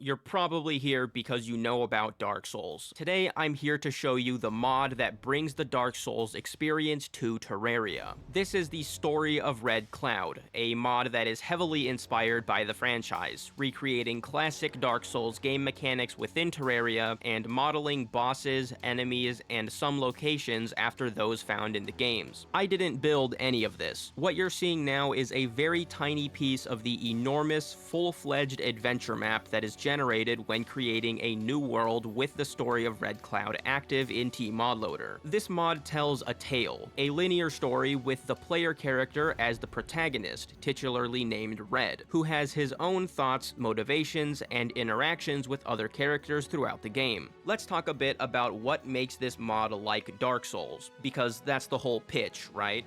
You're probably here because you know about Dark Souls. Today, I'm here to show you the mod that brings the Dark Souls experience to Terraria. This is the Story of Red Cloud, a mod that is heavily inspired by the franchise, recreating classic Dark Souls game mechanics within Terraria and modeling bosses, enemies, and some locations after those found in the games. I didn't build any of this. What you're seeing now is a very tiny piece of the enormous, full-fledged adventure map that is generated when creating a new world with the Story of Red Cloud active in TModLoader. This mod tells a tale, a linear story with the player character as the protagonist, titularly named Red, who has his own thoughts, motivations, and interactions with other characters throughout the game. Let's talk a bit about what makes this mod like Dark Souls, because that's the whole pitch, right?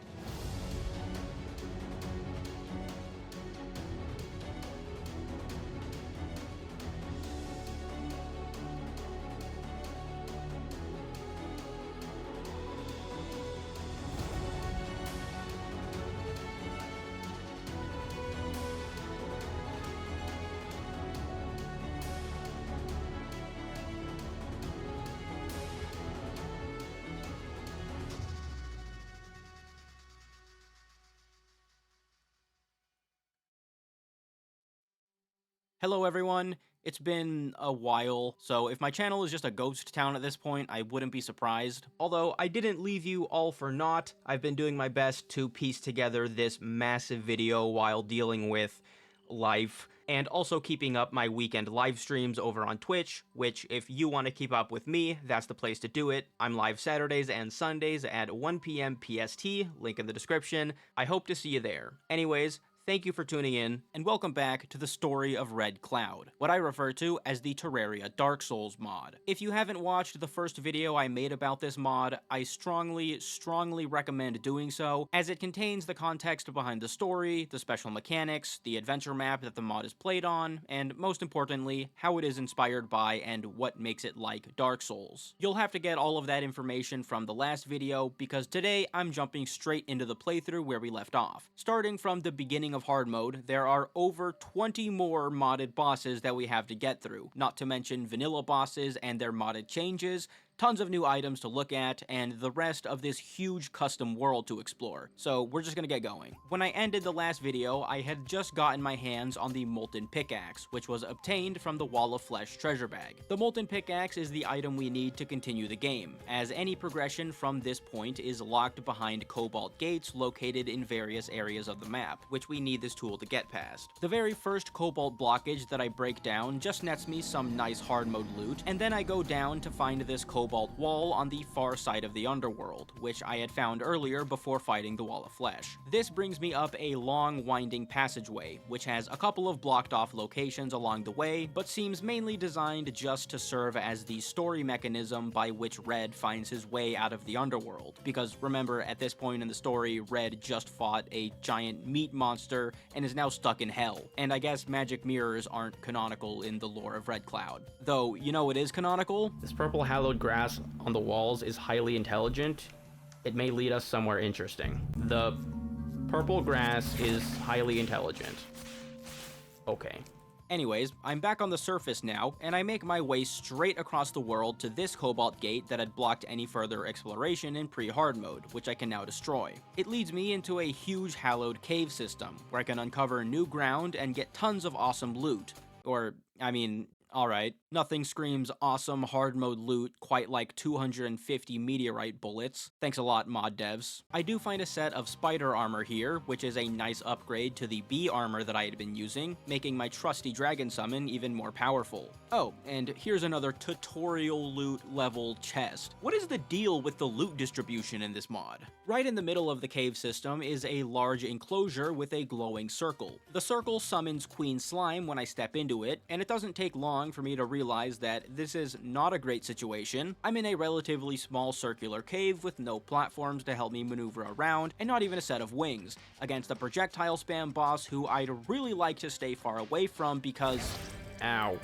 Hello everyone, it's been a while, so if my channel is just a ghost town at this point, I wouldn't be surprised. Although, I didn't leave you all for naught. I've been doing my best to piece together this massive video while dealing with life, and also keeping up my weekend live streams over on Twitch, which, if you want to keep up with me, that's the place to do it. I'm live Saturdays and Sundays at 1 p.m. PST, link in the description. I hope to see you there. Anyways, thank you for tuning in, and welcome back to the Story of Red Cloud, what I refer to as the Terraria Dark Souls mod. If you haven't watched the first video I made about this mod, I strongly recommend doing so, as it contains the context behind the story, the special mechanics, the adventure map that the mod is played on, and most importantly, how it is inspired by and what makes it like Dark Souls. You'll have to get all of that information from the last video, because today I'm jumping straight into the playthrough where we left off. Starting from the beginning of hard mode, there are over 20 more modded bosses that we have to get through, not to mention vanilla bosses and their modded changes, tons of new items to look at, and the rest of this huge custom world to explore. So we're just gonna get going. When I ended the last video, I had just gotten my hands on the Molten Pickaxe, which was obtained from the Wall of Flesh treasure bag. The Molten Pickaxe is the item we need to continue the game, as any progression from this point is locked behind cobalt gates located in various areas of the map, which we need this tool to get past. The very first cobalt blockage that I break down just nets me some nice hard mode loot, and then I go down to find this cobalt wall on the far side of the underworld, which I had found earlier before fighting the Wall of Flesh. This brings me up a long winding passageway, which has a couple of blocked off locations along the way, but seems mainly designed just to serve as the story mechanism by which Red finds his way out of the underworld. Because remember, at this point in the story, Red just fought a giant meat monster and is now stuck in hell. And I guess magic mirrors aren't canonical in the lore of Red Cloud. Though, you know it is canonical? This purple hallowed grass on the walls is highly intelligent. It may lead us somewhere interesting. The purple grass is highly intelligent. Okay. Anyways, I'm back on the surface now, and I make my way straight across the world to this cobalt gate that had blocked any further exploration in pre-hard mode, which I can now destroy. It leads me into a huge hallowed cave system, where I can uncover new ground and get tons of awesome loot. Or, I mean, alright, nothing screams awesome hard mode loot quite like 250 meteorite bullets. Thanks a lot, mod devs. I do find a set of spider armor here, which is a nice upgrade to the bee armor that I had been using, making my trusty dragon summon even more powerful. Oh, and here's another tutorial loot level chest. What is the deal with the loot distribution in this mod? Right in the middle of the cave system is a large enclosure with a glowing circle. The circle summons Queen Slime when I step into it, and it doesn't take long for me to realize that this is not a great situation. I'm in a relatively small circular cave with no platforms to help me maneuver around, and not even a set of wings, against a projectile spam boss who I'd really like to stay far away from because... ow.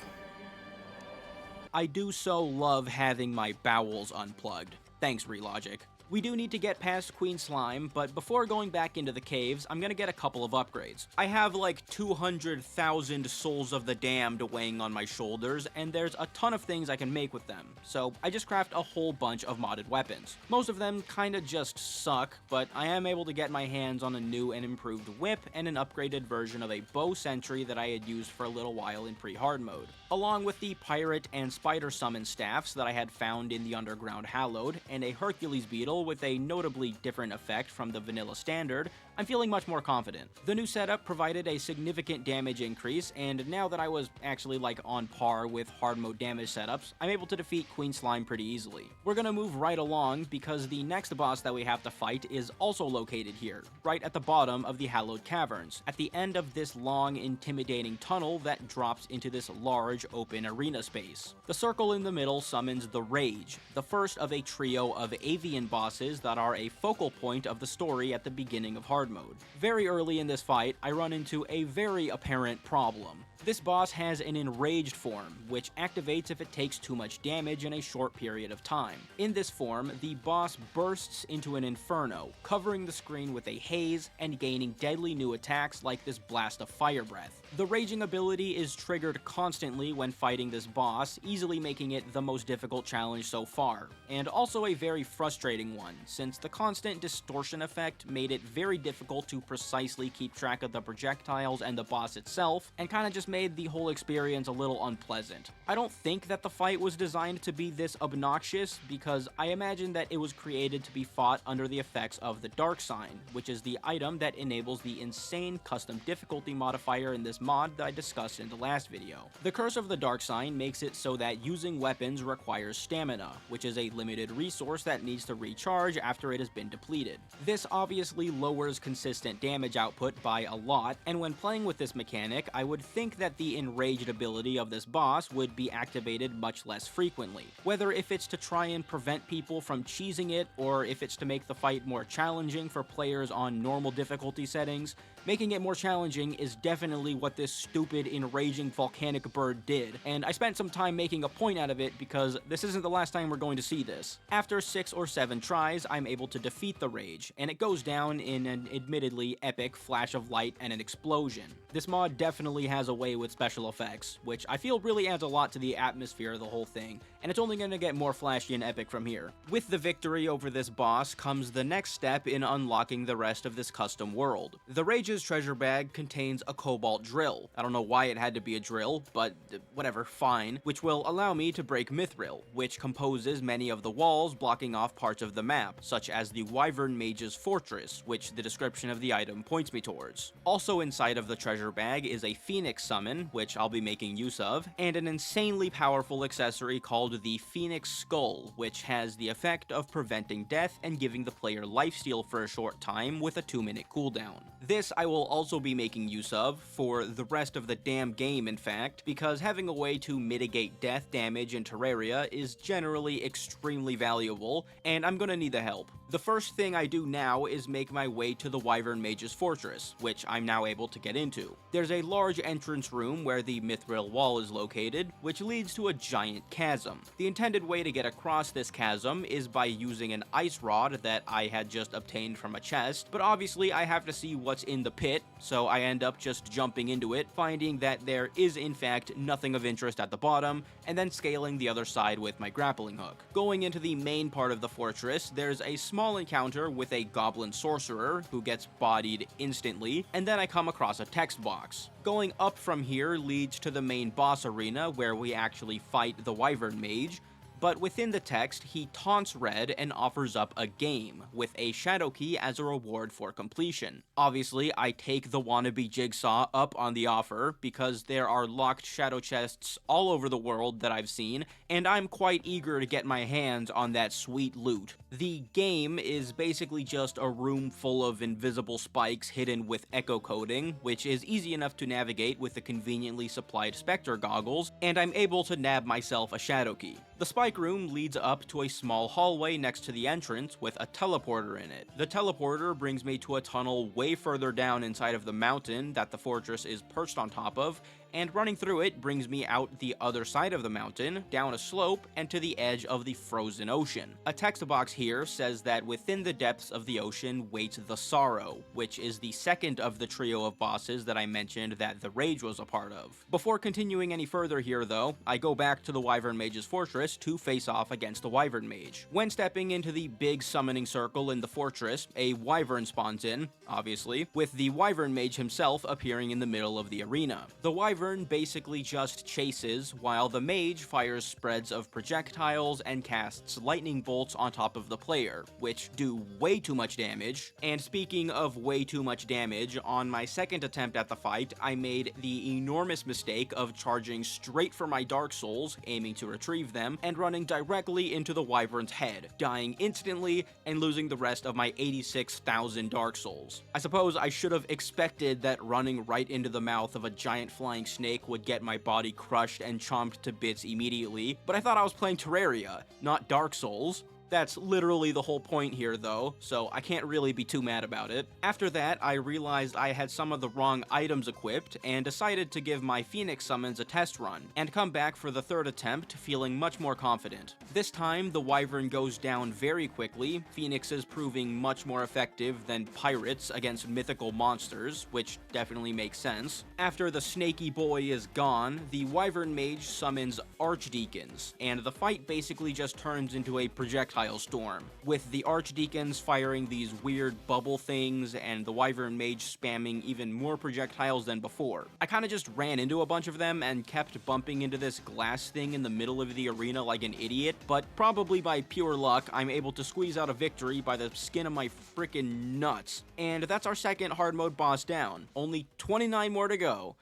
I do so love having my bowels unplugged. Thanks, Relogic. We do need to get past Queen Slime, but before going back into the caves, I'm gonna get a couple of upgrades. I have like 200,000 Souls of the Damned weighing on my shoulders, and there's a ton of things I can make with them, so I just craft a whole bunch of modded weapons. Most of them kinda just suck, but I am able to get my hands on a new and improved whip and an upgraded version of a bow sentry that I had used for a little while in pre-hard mode, along with the pirate and spider summon staffs that I had found in the underground Hallowed, and a Hercules beetle with a notably different effect from the vanilla standard. I'm feeling much more confident. The new setup provided a significant damage increase, and now that I was actually like on par with hard mode damage setups, I'm able to defeat Queen Slime pretty easily. We're gonna move right along because the next boss that we have to fight is also located here, right at the bottom of the Hallowed Caverns, at the end of this long, intimidating tunnel that drops into this large, open arena space. The circle in the middle summons the Rage, the first of a trio of avian bosses that are a focal point of the story at the beginning of hard mode. Very early in this fight, I run into a very apparent problem. This boss has an enraged form, which activates if it takes too much damage in a short period of time. In this form, the boss bursts into an inferno, covering the screen with a haze and gaining deadly new attacks like this blast of fire breath. The raging ability is triggered constantly when fighting this boss, easily making it the most difficult challenge so far, and also a very frustrating one, since the constant distortion effect made it very difficult to precisely keep track of the projectiles and the boss itself, and kinda just made the whole experience a little unpleasant. I don't think that the fight was designed to be this obnoxious, because I imagine that it was created to be fought under the effects of the Dark Sign, which is the item that enables the insane custom difficulty modifier in this mod that I discussed in the last video. The Curse of the Dark Sign makes it so that using weapons requires stamina, which is a limited resource that needs to recharge after it has been depleted. This obviously lowers consistent damage output by a lot, and when playing with this mechanic, I would think that the enraged ability of this boss would be activated much less frequently. Whether if it's to try and prevent people from cheesing it, or if it's to make the fight more challenging for players on normal difficulty settings, making it more challenging is definitely what this stupid, enraging volcanic bird did, and I spent some time making a point out of it because this isn't the last time we're going to see this. After 6 or 7 tries, I'm able to defeat the Rage, and it goes down in an admittedly epic flash of light and an explosion. This mod definitely has a way with special effects, which I feel really adds a lot to the atmosphere of the whole thing, and it's only going to get more flashy and epic from here. With the victory over this boss comes the next step in unlocking the rest of this custom world. The Rage's treasure bag contains a cobalt drill. I don't know why it had to be a drill, but whatever, fine, which will allow me to break Mithril, which composes many of the walls blocking off parts of the map, such as the Wyvern Mage's Fortress, which the description of the item points me towards. Also inside of the treasure bag is a Phoenix summon, which I'll be making use of, and an insanely powerful accessory called the Phoenix Skull, which has the effect of preventing death and giving the player lifesteal for a short time with a 2-minute cooldown. This I will also be making use of for the rest of the damn game, in fact, because having a way to mitigate death damage in Terraria is generally extremely valuable, and I'm gonna need the help. The first thing I do now is make my way to the Wyvern Mage's Fortress, which I'm now able to get into. There's a large entrance room where the Mithril wall is located, which leads to a giant chasm. The intended way to get across this chasm is by using an ice rod that I had just obtained from a chest, but obviously I have to see what's in the pit, so I end up just jumping into it, finding that there is in fact nothing of interest at the bottom, and then scaling the other side with my grappling hook. Going into the main part of the fortress, there's a small encounter with a goblin sorcerer who gets bodied instantly, and then I come across a text box. Going up from here leads to the main boss arena where we actually fight the Wyvern Mage, but within the text, he taunts Red and offers up a game, with a shadow key as a reward for completion. Obviously, I take the wannabe Jigsaw up on the offer, because there are locked shadow chests all over the world that I've seen, and I'm quite eager to get my hands on that sweet loot. The game is basically just a room full of invisible spikes hidden with echo coding, which is easy enough to navigate with the conveniently supplied Spectre goggles, and I'm able to nab myself a shadow key. The spike room leads up to a small hallway next to the entrance with a teleporter in it. The teleporter brings me to a tunnel way further down inside of the mountain that the fortress is perched on top of, and running through it brings me out the other side of the mountain, down a slope, and to the edge of the frozen ocean. A text box here says that within the depths of the ocean waits the Sorrow, which is the second of the trio of bosses that I mentioned that the Rage was a part of. Before continuing any further here though, I go back to the Wyvern Mage's fortress to face off against the Wyvern Mage. When stepping into the big summoning circle in the fortress, a Wyvern spawns in, obviously, with the Wyvern Mage himself appearing in the middle of the arena. The Wyvern basically just chases, while the Mage fires spreads of projectiles and casts lightning bolts on top of the player, which do way too much damage. And speaking of way too much damage, on my second attempt at the fight, I made the enormous mistake of charging straight for my Dark Souls, aiming to retrieve them, and running directly into the Wyvern's head, dying instantly and losing the rest of my 86,000 Dark Souls. I suppose I should have expected that running right into the mouth of a giant flying snake would get my body crushed and chomped to bits immediately, but I thought I was playing Terraria, not Dark Souls. That's literally the whole point here though, so I can't really be too mad about it. After that, I realized I had some of the wrong items equipped and decided to give my Phoenix summons a test run, and come back for the third attempt feeling much more confident. This time, the Wyvern goes down very quickly, Phoenixes proving much more effective than pirates against mythical monsters, which definitely makes sense. After the snaky boy is gone, the Wyvern Mage summons Archdeacons, and the fight basically just turns into a projectile storm, with the Archdeacons firing these weird bubble things and the Wyvern Mage spamming even more projectiles than before. I kinda just ran into a bunch of them and kept bumping into this glass thing in the middle of the arena like an idiot, but probably by pure luck, I'm able to squeeze out a victory by the skin of my frickin' nuts. And that's our second hard mode boss down. Only 29 more to go.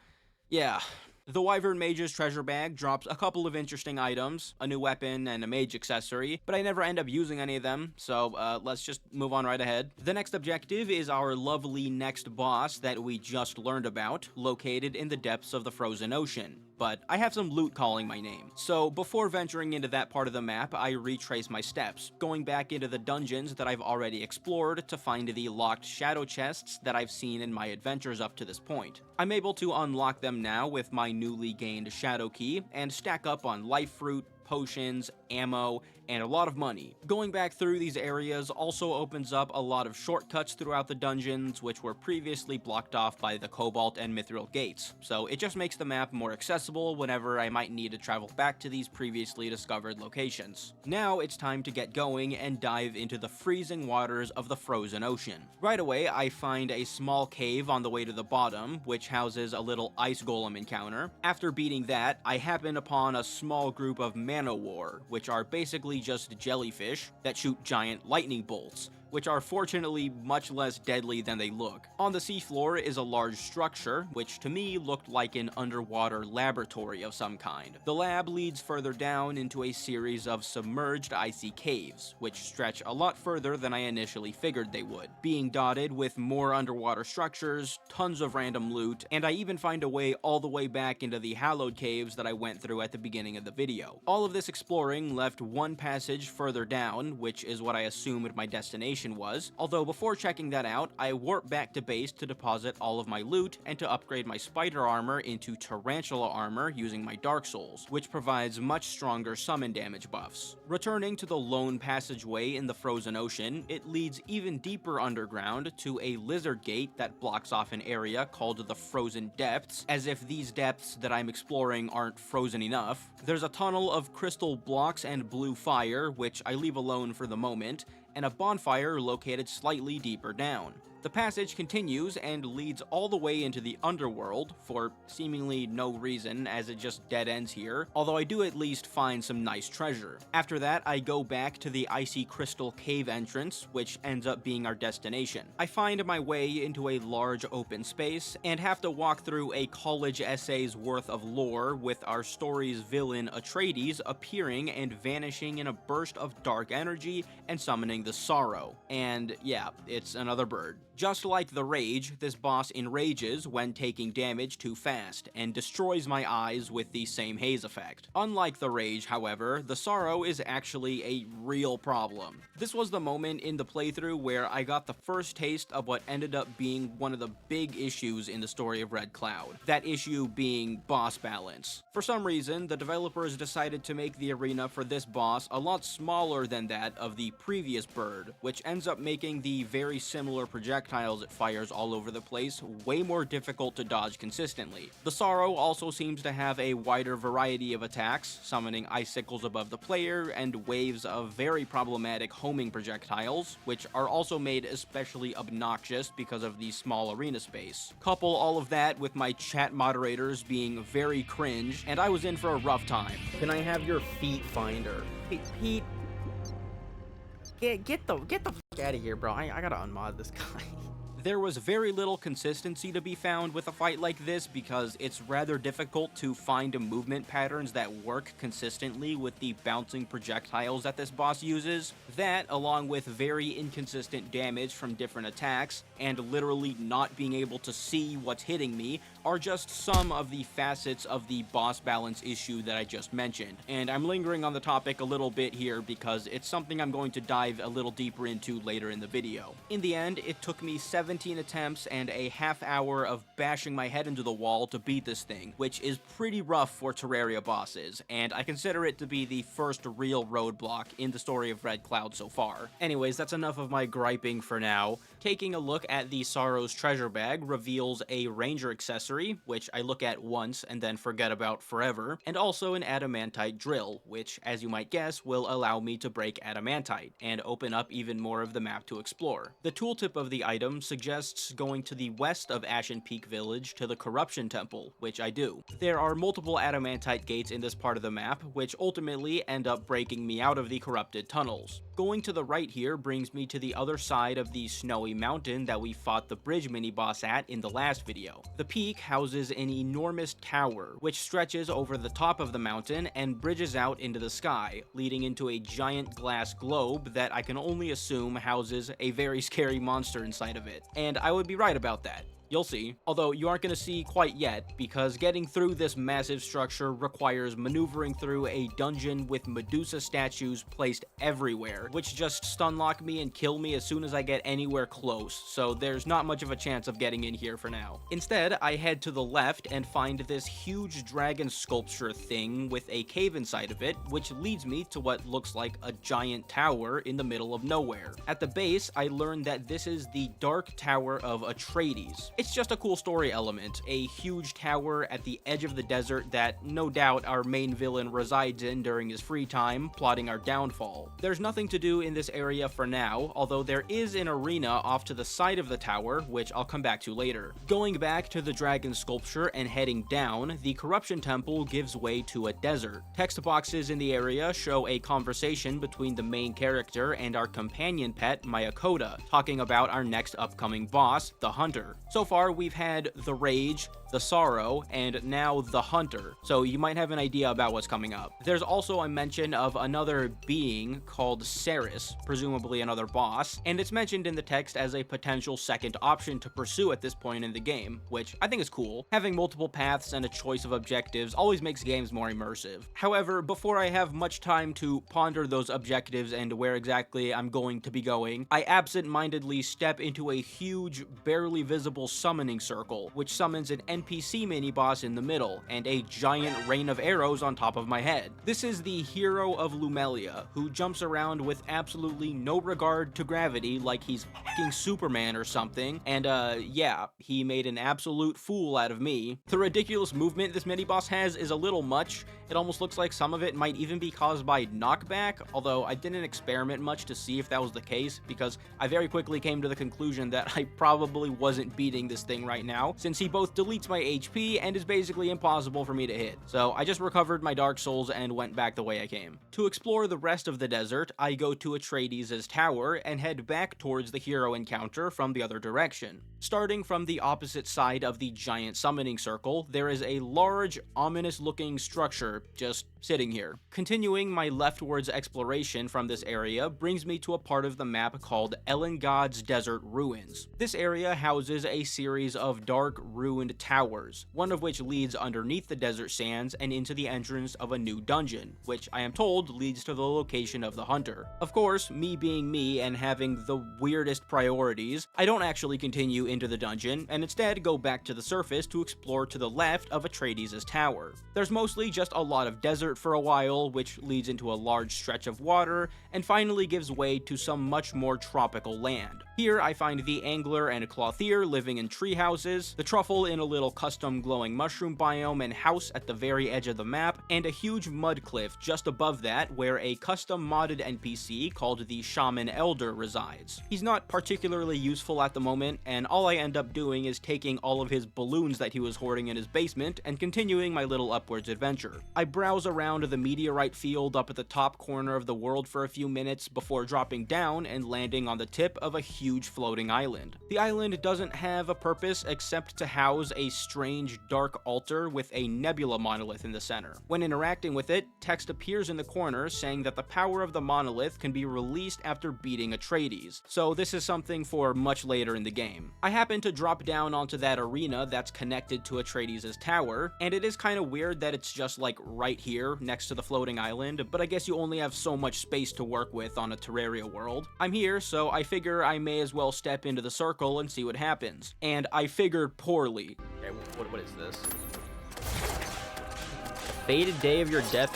Yeah. The Wyvern Mage's treasure bag drops a couple of interesting items, a new weapon and a mage accessory, but I never end up using any of them, so let's just move on right ahead. The next objective is our lovely next boss that we just learned about, located in the depths of the frozen ocean. But I have some loot calling my name. So before venturing into that part of the map, I retrace my steps, going back into the dungeons that I've already explored to find the locked shadow chests that I've seen in my adventures up to this point. I'm able to unlock them now with my newly gained shadow key, and stack up on life fruit, potions, ammo, and a lot of money. Going back through these areas also opens up a lot of shortcuts throughout the dungeons, which were previously blocked off by the Cobalt and Mithril gates, so it just makes the map more accessible whenever I might need to travel back to these previously discovered locations. Now it's time to get going and dive into the freezing waters of the frozen ocean. Right away, I find a small cave on the way to the bottom, which houses a little ice golem encounter. After beating that, I happen upon a small group of Manowar, which are basically just jellyfish that shoot giant lightning bolts, which are fortunately much less deadly than they look. On the seafloor is a large structure, which to me looked like an underwater laboratory of some kind. The lab leads further down into a series of submerged icy caves, which stretch a lot further than I initially figured they would, being dotted with more underwater structures, tons of random loot, and I even find a way all the way back into the hallowed caves that I went through at the beginning of the video. All of this exploring left one passage further down, which is what I assumed my destination was, although before checking that out, I warp back to base to deposit all of my loot and to upgrade my spider armor into tarantula armor using my Dark Souls, which provides much stronger summon damage buffs. Returning to the lone passageway in the frozen ocean, it leads even deeper underground to a lizard gate that blocks off an area called the Frozen Depths, as if these depths that I'm exploring aren't frozen enough. There's a tunnel of crystal blocks and blue fire, which I leave alone for the moment, and a bonfire located slightly deeper down. The passage continues and leads all the way into the underworld, for seemingly no reason as it just dead ends here, although I do at least find some nice treasure. After that, I go back to the icy crystal cave entrance, which ends up being our destination. I find my way into a large open space, and have to walk through a college essay's worth of lore with our story's villain Atreides appearing and vanishing in a burst of dark energy and summoning the Sorrow. And yeah, it's another bird. Just like the Rage, this boss enrages when taking damage too fast, and destroys my eyes with the same haze effect. Unlike the Rage, however, the Sorrow is actually a real problem. This was the moment in the playthrough where I got the first taste of what ended up being one of the big issues in the story of Red Cloud. That issue being boss balance. For some reason, the developers decided to make the arena for this boss a lot smaller than that of the previous bird, which ends up making the very similar projectiles it fires all over the place way more difficult to dodge consistently. The Sorrow also seems to have a wider variety of attacks, summoning icicles above the player and waves of very problematic homing projectiles, which are also made especially obnoxious because of the small arena space. Couple all of that with my chat moderators being very cringe, and I was in for a rough time. Can I have your feet finder? Hey, Pete. Get the fuck out of here, bro. I gotta unmod this guy. There was very little consistency to be found with a fight like this because it's rather difficult to find movement patterns that work consistently with the bouncing projectiles that this boss uses. That, along with very inconsistent damage from different attacks, and literally not being able to see what's hitting me, are just some of the facets of the boss balance issue that I just mentioned. And I'm lingering on the topic a little bit here because it's something I'm going to dive a little deeper into later in the video. In the end, it took me 17 attempts and a half hour of bashing my head into the wall to beat this thing, which is pretty rough for Terraria bosses, and I consider it to be the first real roadblock in the story of Red Cloud so far. Anyways, that's enough of my griping for now. Taking a look at the Sorrow's treasure bag reveals a ranger accessory, which I look at once and then forget about forever, and also an adamantite drill, which, as you might guess, will allow me to break adamantite, and open up even more of the map to explore. The tooltip of the item suggests going to the west of Ashen Peak Village to the Corruption Temple, which I do. There are multiple adamantite gates in this part of the map, which ultimately end up breaking me out of the corrupted tunnels. Going to the right here brings me to the other side of the snowy mountain that we fought the bridge mini-boss at in the last video. The peak houses an enormous tower, which stretches over the top of the mountain and bridges out into the sky, leading into a giant glass globe that I can only assume houses a very scary monster inside of it. And I would be right about that. You'll see, although you aren't going to see quite yet, because getting through this massive structure requires maneuvering through a dungeon with Medusa statues placed everywhere, which just stunlock me and kill me as soon as I get anywhere close, so there's not much of a chance of getting in here for now. Instead, I head to the left and find this huge dragon sculpture thing with a cave inside of it, which leads me to what looks like a giant tower in the middle of nowhere. At the base, I learn that this is the Dark Tower of Atreides. It's just a cool story element, a huge tower at the edge of the desert that no doubt our main villain resides in during his free time, plotting our downfall. There's nothing to do in this area for now, although there is an arena off to the side of the tower, which I'll come back to later. Going back to the dragon sculpture and heading down, the Corruption Temple gives way to a desert. Text boxes in the area show a conversation between the main character and our companion pet, Mayakoda, talking about our next upcoming boss, the Hunter. So far, we've had the Rage, the Sorrow, and now the Hunter, so you might have an idea about what's coming up. There's also a mention of another being called Ceres, presumably another boss, and it's mentioned in the text as a potential second option to pursue at this point in the game, which I think is cool. Having multiple paths and a choice of objectives always makes games more immersive. However, before I have much time to ponder those objectives and where exactly I'm going to be going, I absent-mindedly step into a huge, barely visible summoning circle, which summons an NPC mini-boss in the middle, and a giant rain of arrows on top of my head. This is the hero of Lumelia, who jumps around with absolutely no regard to gravity like he's fucking Superman or something, and yeah, he made an absolute fool out of me. The ridiculous movement this mini-boss has is a little much. It almost looks like some of it might even be caused by knockback, although I didn't experiment much to see if that was the case, because I very quickly came to the conclusion that I probably wasn't beating this thing right now, since he both deletes my HP and is basically impossible for me to hit. So I just recovered my Dark Souls and went back the way I came. To explore the rest of the desert, I go to Atreides' tower and head back towards the hero encounter from the other direction. Starting from the opposite side of the giant summoning circle, there is a large, ominous-looking structure here, just sitting here. Continuing my leftwards exploration from this area brings me to a part of the map called Ellengod's Desert Ruins. This area houses a series of dark, ruined towers, one of which leads underneath the desert sands and into the entrance of a new dungeon, which I am told leads to the location of the hunter. Of course, me being me and having the weirdest priorities, I don't actually continue into the dungeon, and instead go back to the surface to explore to the left of Atreides' tower. There's mostly just a lot of desert for a while, which leads into a large stretch of water, and finally gives way to some much more tropical land. Here I find the angler and clothier living in tree houses, the truffle in a little custom glowing mushroom biome and house at the very edge of the map, and a huge mud cliff just above that where a custom modded NPC called the Shaman Elder resides. He's not particularly useful at the moment, and all I end up doing is taking all of his balloons that he was hoarding in his basement and continuing my little upwards adventure. I browse around the meteorite field up at the top corner of the world for a few minutes before dropping down and landing on the tip of a huge floating island. The island doesn't have a purpose except to house a strange dark altar with a nebula monolith in the center. When interacting with it, text appears in the corner saying that the power of the monolith can be released after beating Atreides, so this is something for much later in the game. I happen to drop down onto that arena that's connected to Atreides' tower, and it is kind of weird that it's just like right here next to the floating island, but I guess you only have so much space to work with on a Terraria world. I'm here, so I figure I may as well step into the circle and see what happens. And I figured poorly. Okay, what is this? Fated day of your death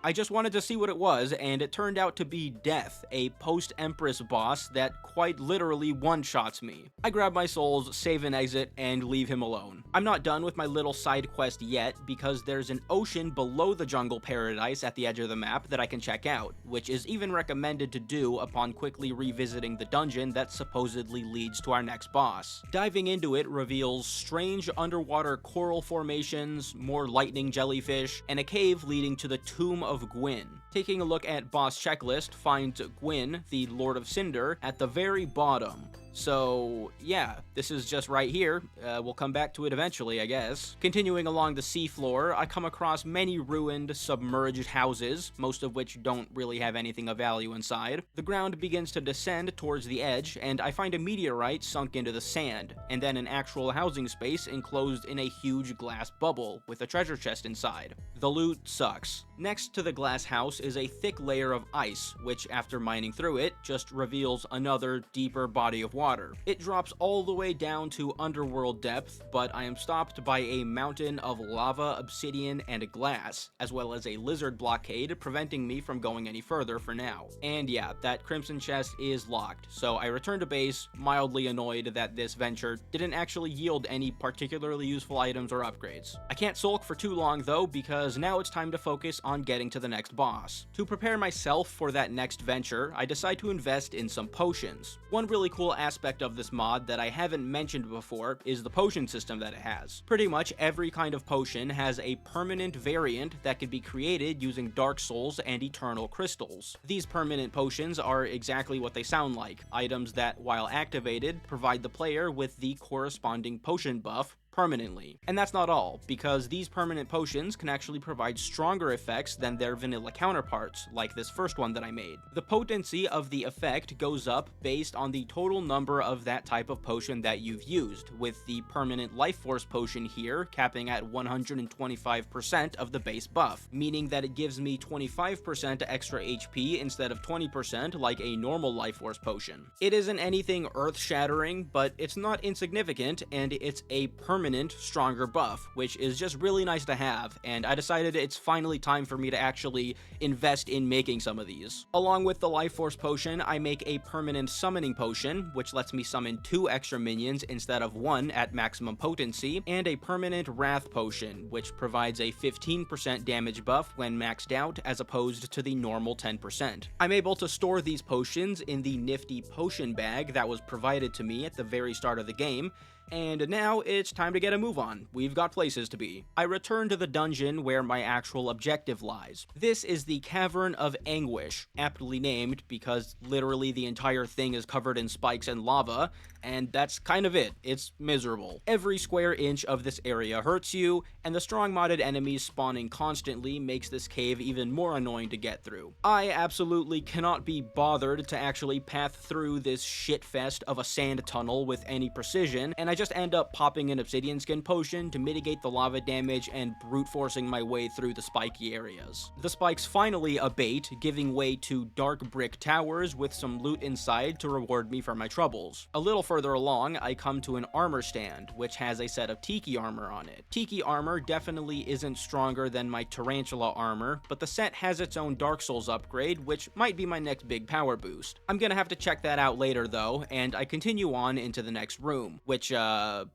I just wanted to see what it was, and it turned out to be Death, a post-Empress boss that quite literally one-shots me. I grab my souls, save and exit, and leave him alone. I'm not done with my little side quest yet, because there's an ocean below the jungle paradise at the edge of the map that I can check out, which is even recommended to do upon quickly revisiting the dungeon that supposedly leads to our next boss. Diving into it reveals strange underwater coral formations, more lightning jellyfish, and a cave leading to the Tomb of Gwyn. Taking a look at boss checklist finds Gwyn, the Lord of Cinder, at the very bottom. So yeah, this is just right here. We'll come back to it eventually, I guess. Continuing along the seafloor, I come across many ruined, submerged houses, most of which don't really have anything of value inside. The ground begins to descend towards the edge, and I find a meteorite sunk into the sand, and then an actual housing space enclosed in a huge glass bubble with a treasure chest inside. The loot sucks. Next to the glass house is a thick layer of ice, which after mining through it, just reveals another deeper body of water. It drops all the way down to underworld depth, but I am stopped by a mountain of lava, obsidian, and glass, as well as a lizard blockade preventing me from going any further for now. And yeah, that crimson chest is locked, so I return to base, mildly annoyed that this venture didn't actually yield any particularly useful items or upgrades. I can't sulk for too long though, because now it's time to focus on getting to the next boss. To prepare myself for that next venture, I decide to invest in some potions. One really cool aspect of this mod that I haven't mentioned before is the potion system that it has. Pretty much every kind of potion has a permanent variant that can be created using Dark Souls and Eternal Crystals. These permanent potions are exactly what they sound like, items that, while activated, provide the player with the corresponding potion buff permanently. And that's not all, because these permanent potions can actually provide stronger effects than their vanilla counterparts, like this first one that I made. The potency of the effect goes up based on the total number of that type of potion that you've used, with the permanent life force potion here capping at 125% of the base buff, meaning that it gives me 25% extra HP instead of 20% like a normal life force potion. It isn't anything earth-shattering, but it's not insignificant, and it's a permanent stronger buff, which is just really nice to have, and I decided it's finally time for me to actually invest in making some of these. Along with the life force potion, I make a permanent summoning potion, which lets me summon 2 extra minions instead of 1 at maximum potency, and a permanent wrath potion, which provides a 15% damage buff when maxed out as opposed to the normal 10%. I'm able to store these potions in the nifty potion bag that was provided to me at the very start of the game, and now it's time time to get a move on. We've got places to be. I return to the dungeon where my actual objective lies. This is the Cavern of Anguish, aptly named because literally the entire thing is covered in spikes and lava, and that's kind of it. It's miserable. Every square inch of this area hurts you, and the strong modded enemies spawning constantly makes this cave even more annoying to get through. I absolutely cannot be bothered to actually path through this shitfest of a sand tunnel with any precision, and I just end up popping an obsidian skin potion to mitigate the lava damage and brute forcing my way through the spiky areas. The spikes finally abate, giving way to dark brick towers with some loot inside to reward me for my troubles. A little further along, I come to an armor stand, which has a set of tiki armor on it. Tiki armor definitely isn't stronger than my tarantula armor, but the set has its own Dark Souls upgrade, which might be my next big power boost. I'm gonna have to check that out later though, and I continue on into the next room, which, oh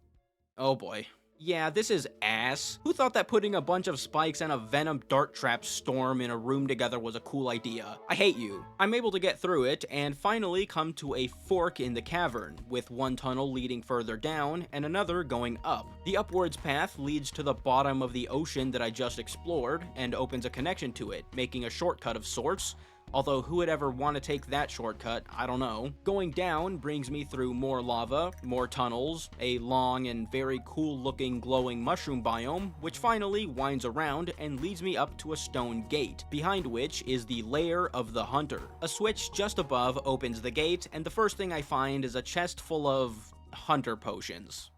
boy. Yeah, this is ass. Who thought that putting a bunch of spikes and a venom dart trap storm in a room together was a cool idea? I hate you. I'm able to get through it, and finally come to a fork in the cavern, with one tunnel leading further down, and another going up. The upwards path leads to the bottom of the ocean that I just explored, and opens a connection to it, making a shortcut of sorts. Although who would ever want to take that shortcut, I don't know. Going down brings me through more lava, more tunnels, a long and very cool looking glowing mushroom biome, which finally winds around and leads me up to a stone gate, behind which is the lair of the hunter. A switch just above opens the gate, and the first thing I find is a chest full of hunter potions.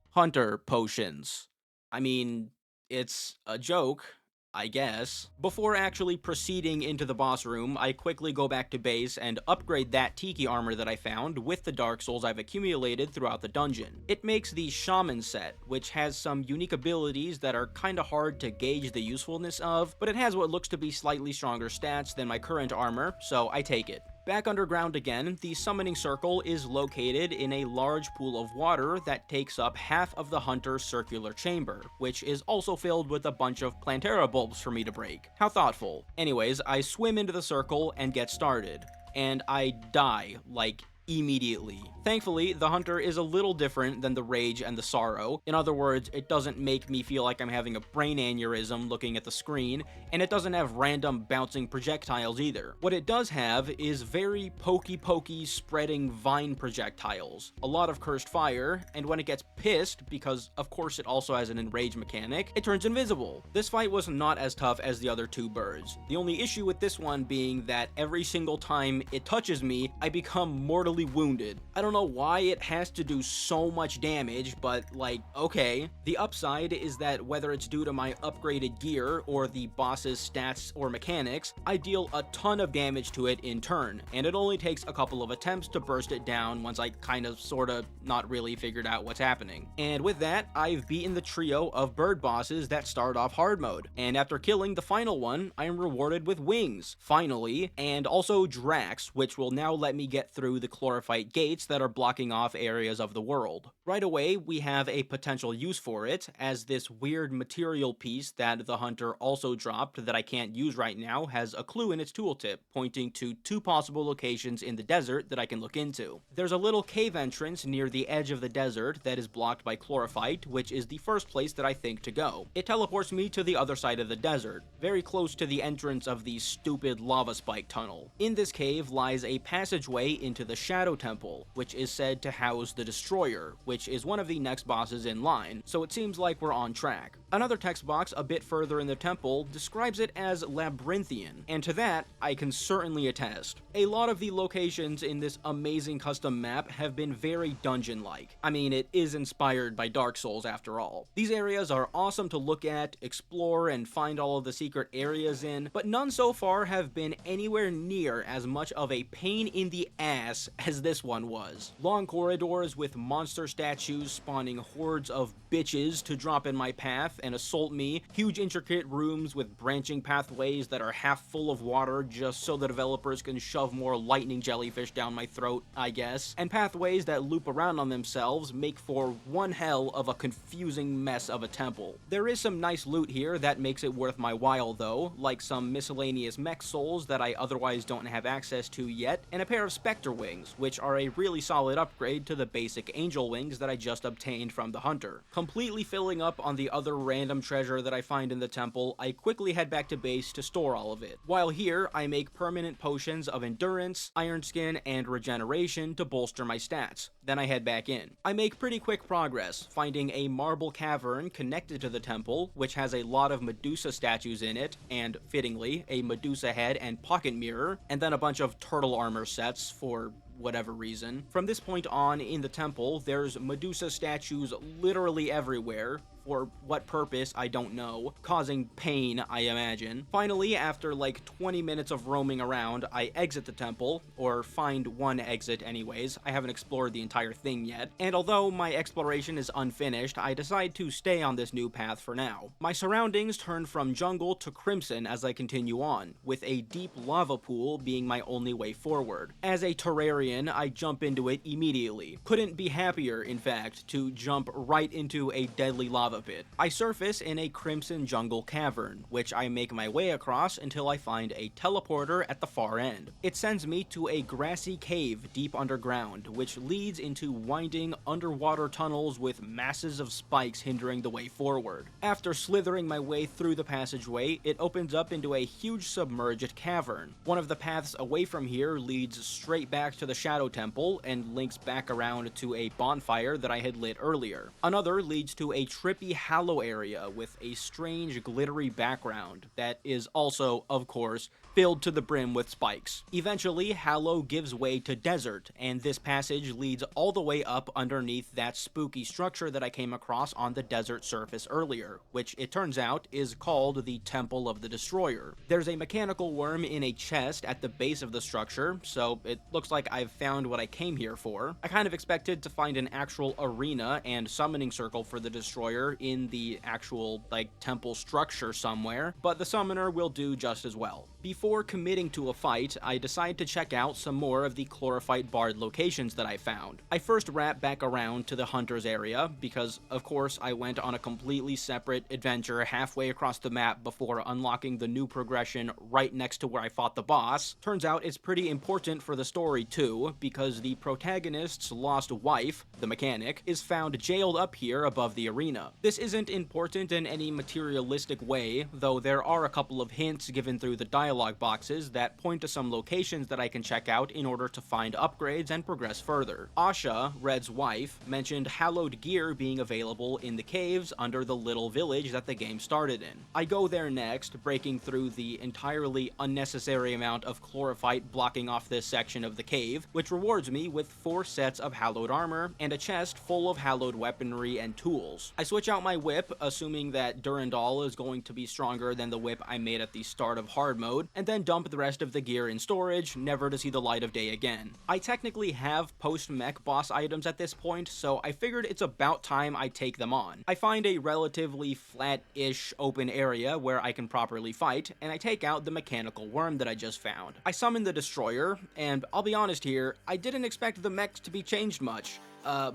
Hunter potions. I mean, it's a joke, I guess. Before actually proceeding into the boss room, I quickly go back to base and upgrade that tiki armor that I found with the Dark Souls I've accumulated throughout the dungeon. It makes the Shaman set, which has some unique abilities that are kinda hard to gauge the usefulness of, but it has what looks to be slightly stronger stats than my current armor, so I take it. Back underground again, the summoning circle is located in a large pool of water that takes up half of the hunter's circular chamber, which is also filled with a bunch of Plantera bulbs for me to break. How thoughtful. Anyways, I swim into the circle and get started, and I die, like, immediately. Thankfully, the hunter is a little different than the rage and the sorrow. In other words, it doesn't make me feel like I'm having a brain aneurysm looking at the screen, and it doesn't have random bouncing projectiles either. What it does have is very pokey spreading vine projectiles, a lot of cursed fire, and when it gets pissed, because of course it also has an enrage mechanic, it turns invisible. This fight was not as tough as the other two birds. The only issue with this one being that every single time it touches me, I become mortally wounded. I don't know why it has to do so much damage, but like, okay. The upside is that whether it's due to my upgraded gear or the boss's stats or mechanics, I deal a ton of damage to it in turn, and it only takes a couple of attempts to burst it down once I sorta, not really figured out what's happening. And with that, I've beaten the trio of bird bosses that start off hard mode, and after killing the final one, I am rewarded with wings, finally, and also Drax, which will now let me get through the chlorophyte gates that are blocking off areas of the world. Right away, we have a potential use for it, as this weird material piece that the hunter also dropped that I can't use right now has a clue in its tooltip, pointing to two possible locations in the desert that I can look into. There's a little cave entrance near the edge of the desert that is blocked by chlorophyte, which is the first place that I think to go. It teleports me to the other side of the desert, very close to the entrance of the stupid lava spike tunnel. In this cave lies a passageway into the Shadow Temple, which is said to house the Destroyer, which is one of the next bosses in line, so it seems like we're on track. Another text box a bit further in the temple describes it as labyrinthian, and to that, I can certainly attest. A lot of the locations in this amazing custom map have been very dungeon-like. I mean, it is inspired by Dark Souls after all. These areas are awesome to look at, explore, and find all of the secret areas in, but none so far have been anywhere near as much of a pain in the ass as this one was. Long corridors with monster statues spawning hordes of bitches to drop in my path, path and assault me, huge intricate rooms with branching pathways that are half full of water just so the developers can shove more lightning jellyfish down my throat, I guess, and pathways that loop around on themselves make for one hell of a confusing mess of a temple. There is some nice loot here that makes it worth my while though, like some miscellaneous mech souls that I otherwise don't have access to yet, and a pair of specter wings, which are a really solid upgrade to the basic angel wings that I just obtained from the hunter. Completely filling up on the other random treasure that I find in the temple, I quickly head back to base to store all of it. While here, I make permanent potions of endurance, iron skin, and regeneration to bolster my stats. Then I head back in. I make pretty quick progress, finding a marble cavern connected to the temple, which has a lot of Medusa statues in it, and, fittingly, a Medusa head and pocket mirror, and then a bunch of turtle armor sets for whatever reason. From this point on in the temple, there's Medusa statues literally everywhere. For what purpose, I don't know, causing pain, I imagine. Finally, after like 20 minutes of roaming around, I exit the temple, or find one exit anyways. I haven't explored the entire thing yet, and although my exploration is unfinished, I decide to stay on this new path for now. My surroundings turn from jungle to crimson as I continue on, with a deep lava pool being my only way forward. As a Terrarian, I jump into it immediately. Couldn't be happier, in fact, to jump right into a deadly lava pit. I surface in a crimson jungle cavern, which I make my way across until I find a teleporter at the far end. It sends me to a grassy cave deep underground, which leads into winding underwater tunnels with masses of spikes hindering the way forward. After slithering my way through the passageway, it opens up into a huge submerged cavern. One of the paths away from here leads straight back to the Shadow Temple and links back around to a bonfire that I had lit earlier. Another leads to a trippy Hallow area with a strange glittery background that is also, of course, filled to the brim with spikes. Eventually, Hallow gives way to desert, and this passage leads all the way up underneath that spooky structure that I came across on the desert surface earlier, which it turns out is called the Temple of the Destroyer. There's a mechanical worm in a chest at the base of the structure, so it looks like I've found what I came here for. I kind of expected to find an actual arena and summoning circle for the Destroyer in the actual, temple structure somewhere, but the summoner will do just as well. Before committing to a fight, I decide to check out some more of the chlorophyte barred locations that I found. I first wrap back around to the hunter's area, because of course I went on a completely separate adventure halfway across the map before unlocking the new progression right next to where I fought the boss. Turns out it's pretty important for the story too, because the protagonist's lost wife, the mechanic, is found jailed up here above the arena. This isn't important in any materialistic way, though there are a couple of hints given through the dialogue boxes that point to some locations that I can check out in order to find upgrades and progress further. Asha, Red's wife, mentioned hallowed gear being available in the caves under the little village that the game started in. I go there next, breaking through the entirely unnecessary amount of chlorophyte blocking off this section of the cave, which rewards me with 4 sets of hallowed armor and a chest full of hallowed weaponry and tools. I switch out my whip, assuming that Durandal is going to be stronger than the whip I made at the start of hard mode, and then dump the rest of the gear in storage, never to see the light of day again. I technically have post-mech boss items at this point, so I figured it's about time I take them on. I find a relatively flat-ish open area where I can properly fight, and I take out the mechanical worm that I just found. I summon the Destroyer, and I'll be honest here, I didn't expect the mechs to be changed much.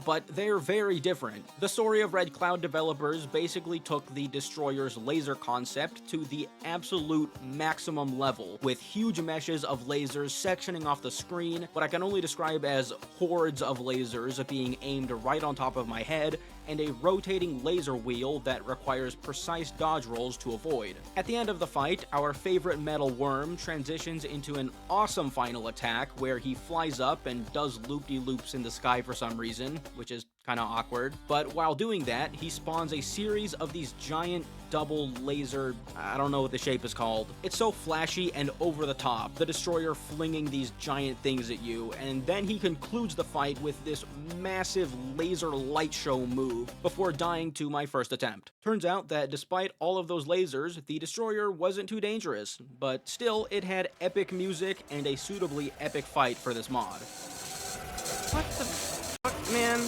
But they're very different. The Story of Red Cloud developers basically took the Destroyer's laser concept to the absolute maximum level, with huge meshes of lasers sectioning off the screen, what I can only describe as hordes of lasers being aimed right on top of my head, and a rotating laser wheel that requires precise dodge rolls to avoid. At the end of the fight, our favorite metal worm transitions into an awesome final attack where he flies up and does loop-de-loops in the sky for some reason, which is kind of awkward. But while doing that, he spawns a series of these giant double laser, I don't know what the shape is called. It's so flashy and over the top, the Destroyer flinging these giant things at you, and then he concludes the fight with this massive laser light show move before dying to my first attempt. Turns out that despite all of those lasers, the Destroyer wasn't too dangerous, but still it had epic music and a suitably epic fight for this mod. What the fuck, man?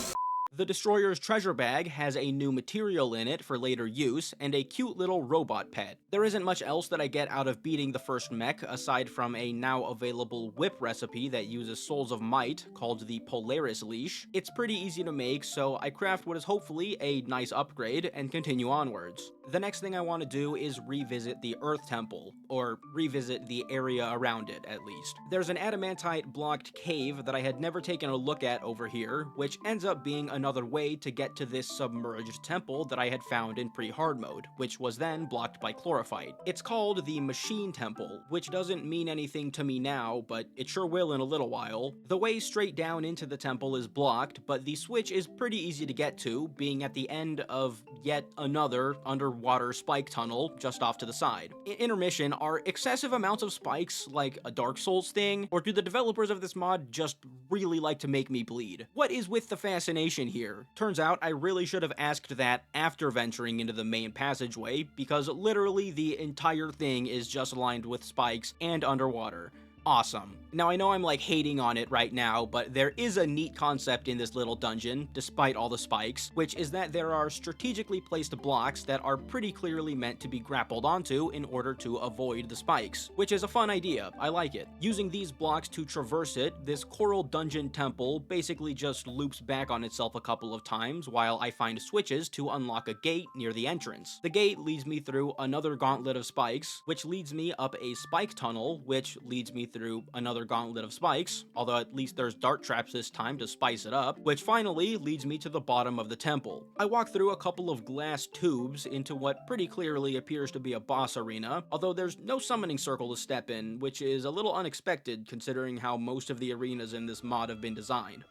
The destroyer's treasure bag has a new material in it for later use, and a cute little robot pet. There isn't much else that I get out of beating the first mech, aside from a now available whip recipe that uses Souls of Might, called the Polaris Leash. It's pretty easy to make, so I craft what is hopefully a nice upgrade, and continue onwards. The next thing I want to do is revisit the Earth Temple, or revisit the area around it, at least. There's an adamantite-blocked cave that I had never taken a look at over here, which ends up being another way to get to this submerged temple that I had found in pre-hard mode, which was then blocked by chlorophyte. It's called the Machine Temple, which doesn't mean anything to me now, but it sure will in a little while. The way straight down into the temple is blocked, but the switch is pretty easy to get to, being at the end of yet another underwater spike tunnel just off to the side. Intermission, are excessive amounts of spikes like a Dark Souls thing, or do the developers of this mod just really like to make me bleed? What is with the fascination here? Turns out I really should have asked that after venturing into the main passageway, because literally the entire thing is just lined with spikes and underwater. Awesome. Now, I know I'm like hating on it right now, but there is a neat concept in this little dungeon, despite all the spikes, which is that there are strategically placed blocks that are pretty clearly meant to be grappled onto in order to avoid the spikes, which is a fun idea. I like it. Using these blocks to traverse it, this coral dungeon temple basically just loops back on itself a couple of times while I find switches to unlock a gate near the entrance. The gate leads me through another gauntlet of spikes, which leads me up a spike tunnel, which leads me through another gauntlet of spikes, although at least there's dart traps this time to spice it up, which finally leads me to the bottom of the temple. I walk through a couple of glass tubes into what pretty clearly appears to be a boss arena, although there's no summoning circle to step in, which is a little unexpected considering how most of the arenas in this mod have been designed.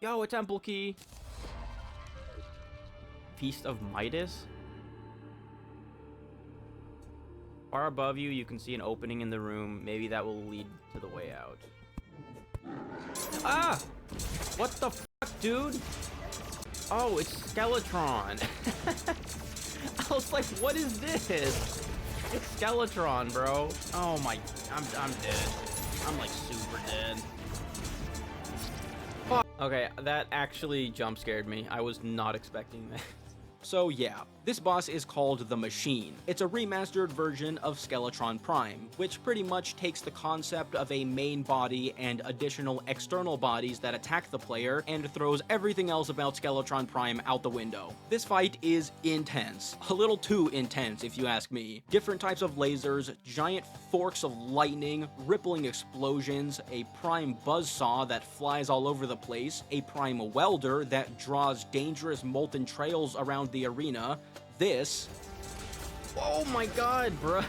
Yo, a temple key! Feast of Midas? Far above you, you can see an opening in the room. Maybe that will lead to the way out. Ah! What the fuck, dude? Oh, it's Skeletron. I was like, what is this? It's Skeletron, bro. Oh my, I'm dead. I'm like super dead. Fuck. Okay, that actually jump scared me. I was not expecting that. So yeah, this boss is called the Machine. It's a remastered version of Skeletron Prime, which pretty much takes the concept of a main body and additional external bodies that attack the player and throws everything else about Skeletron Prime out the window. This fight is intense. A little too intense if you ask me. Different types of lasers, giant forks of lightning, rippling explosions, a prime buzzsaw that flies all over the place, a prime welder that draws dangerous molten trails around the arena. This... Oh my god, bruh.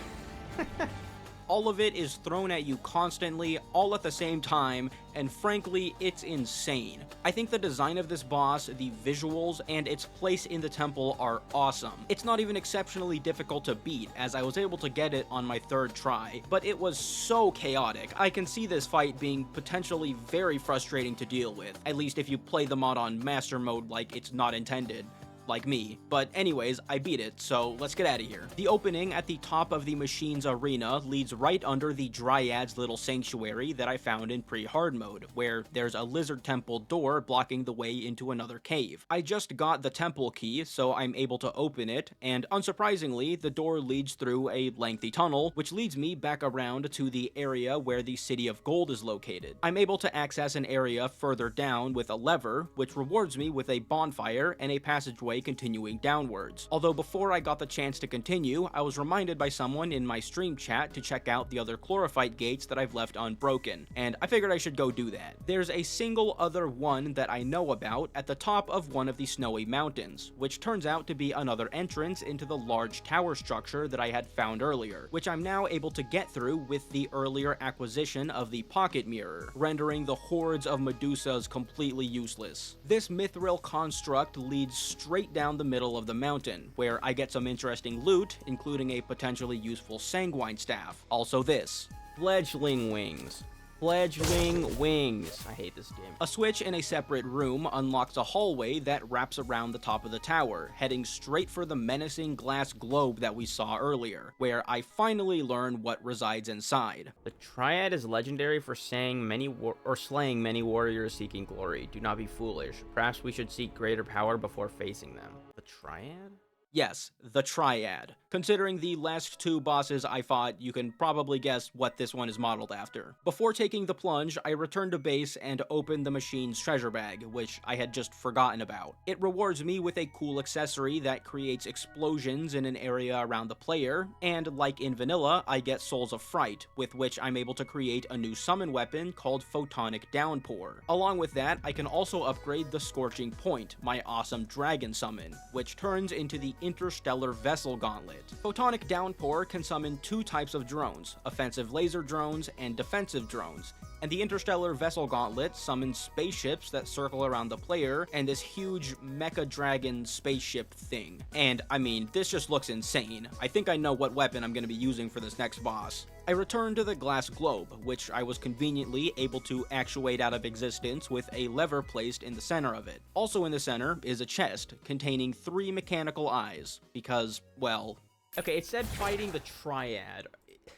All of it is thrown at you constantly, all at the same time, and frankly, it's insane. I think the design of this boss, the visuals, and its place in the temple are awesome. It's not even exceptionally difficult to beat, as I was able to get it on my third try, but it was so chaotic. I can see this fight being potentially very frustrating to deal with, at least if you play the mod on master mode like it's not intended. Like me. But anyways, I beat it, so let's get out of here. The opening at the top of the Machine's arena leads right under the Dryad's little sanctuary that I found in pre-hard mode, where there's a lizard temple door blocking the way into another cave. I just got the temple key, so I'm able to open it, and unsurprisingly, the door leads through a lengthy tunnel, which leads me back around to the area where the City of Gold is located. I'm able to access an area further down with a lever, which rewards me with a bonfire and a passageway continuing downwards. Although before I got the chance to continue, I was reminded by someone in my stream chat to check out the other chlorophyte gates that I've left unbroken, and I figured I should go do that. There's a single other one that I know about at the top of one of the snowy mountains, which turns out to be another entrance into the large tower structure that I had found earlier, which I'm now able to get through with the earlier acquisition of the pocket mirror, rendering the hordes of Medusas completely useless. This mithril construct leads straight down the middle of the mountain, where I get some interesting loot, including a potentially useful sanguine staff. Also this. Fledgling wings. Fledgling wings. I hate this game. A switch in a separate room unlocks a hallway that wraps around the top of the tower, heading straight for the menacing glass globe that we saw earlier, where I finally learn what resides inside. The Triad is legendary for slaying many warriors seeking glory. Do not be foolish. Perhaps we should seek greater power before facing them. The Triad? Yes, the Triad. Considering the last two bosses I fought, you can probably guess what this one is modeled after. Before taking the plunge, I returned to base and opened the machine's treasure bag, which I had just forgotten about. It rewards me with a cool accessory that creates explosions in an area around the player, and like in vanilla, I get Souls of Fright, with which I'm able to create a new summon weapon called Photonic Downpour. Along with that, I can also upgrade the Scorching Point, my awesome dragon summon, which turns into the Interstellar Vessel Gauntlet. Photonic Downpour can summon two types of drones, offensive laser drones and defensive drones, and the Interstellar Vessel Gauntlet summons spaceships that circle around the player and this huge mecha dragon spaceship thing. And I mean, this just looks insane. I think I know what weapon I'm going to be using for this next boss. I returned to the glass globe, which I was conveniently able to actuate out of existence with a lever placed in the center of it. Also in the center is a chest containing 3 mechanical eyes, because, well... Okay, it said fighting the Triad.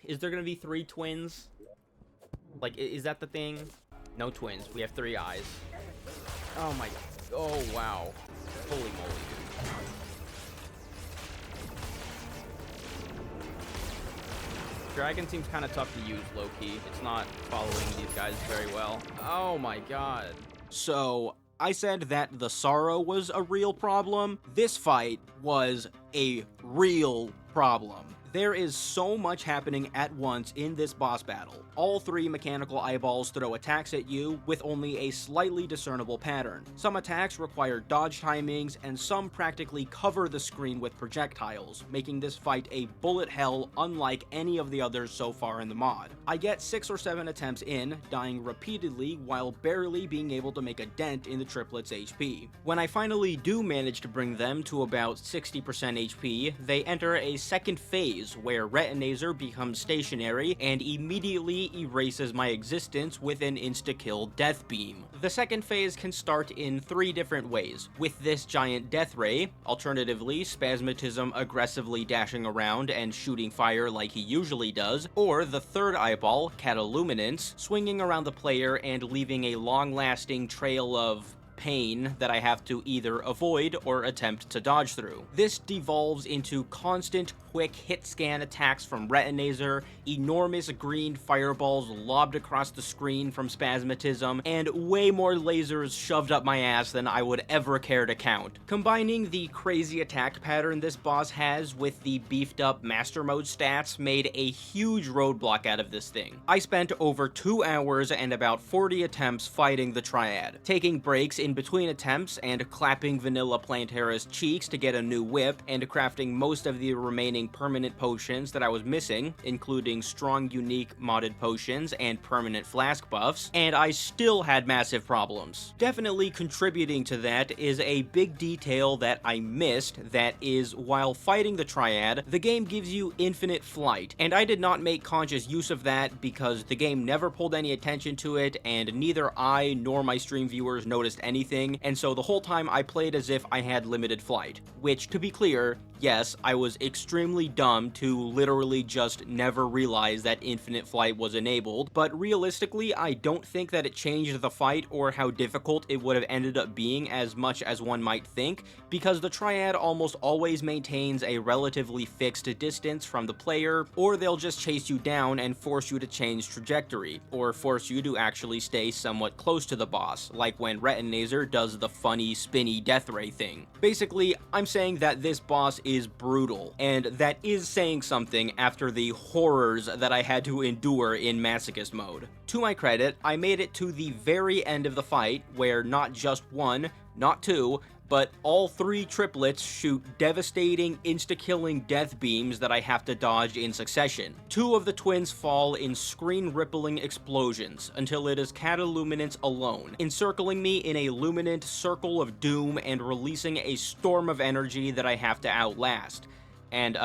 Is there gonna be 3 twins? Like, is that the thing? No twins, we have 3 eyes. Oh my... Oh, wow. Holy moly, dude. Dragon seems kind of tough to use, low-key. It's not following these guys very well. Oh my god. So, I said that the sorrow was a real problem. This fight was a real problem. There is so much happening at once in this boss battle. All 3 mechanical eyeballs throw attacks at you with only a slightly discernible pattern. Some attacks require dodge timings, and some practically cover the screen with projectiles, making this fight a bullet hell unlike any of the others so far in the mod. I get 6 or 7 attempts in, dying repeatedly while barely being able to make a dent in the triplets' HP. When I finally do manage to bring them to about 60% HP, they enter a second phase where Retinazer becomes stationary and immediately erases my existence with an insta-kill death beam. The second phase can start in 3 different ways, with this giant death ray, alternatively Spasmatism aggressively dashing around and shooting fire like he usually does, or the third eyeball, Cataluminance, swinging around the player and leaving a long-lasting trail of pain that I have to either avoid or attempt to dodge through. This devolves into constant quick hit scan attacks from Retinazer, enormous green fireballs lobbed across the screen from Spasmatism, and way more lasers shoved up my ass than I would ever care to count. Combining the crazy attack pattern this boss has with the beefed up Master Mode stats made a huge roadblock out of this thing. I spent over 2 hours and about 40 attempts fighting the Triad, taking breaks in between attempts and clapping Vanilla Plantera's cheeks to get a new whip, and crafting most of the remaining permanent potions that I was missing, including strong unique modded potions and permanent flask buffs, and I still had massive problems. Definitely contributing to that is a big detail that I missed, that is, while fighting the Triad, the game gives you infinite flight, and I did not make conscious use of that because the game never pulled any attention to it, and neither I nor my stream viewers noticed anything, and so the whole time I played as if I had limited flight, which, to be clear, yes, I was extremely dumb to literally just never realize that infinite flight was enabled, but realistically, I don't think that it changed the fight or how difficult it would have ended up being as much as one might think, because the Triad almost always maintains a relatively fixed distance from the player, or they'll just chase you down and force you to change trajectory, or force you to actually stay somewhat close to the boss, like when Retinazer does the funny, spinny death ray thing. Basically, I'm saying that this boss is brutal, and that is saying something after the horrors that I had to endure in Masochist mode. To my credit, I made it to the very end of the fight, where not just 1, not 2, but all 3 triplets shoot devastating, insta-killing death beams that I have to dodge in succession. 2 of the twins fall in screen-rippling explosions, until it is Cataluminance alone, encircling me in a luminant circle of doom and releasing a storm of energy that I have to outlast. and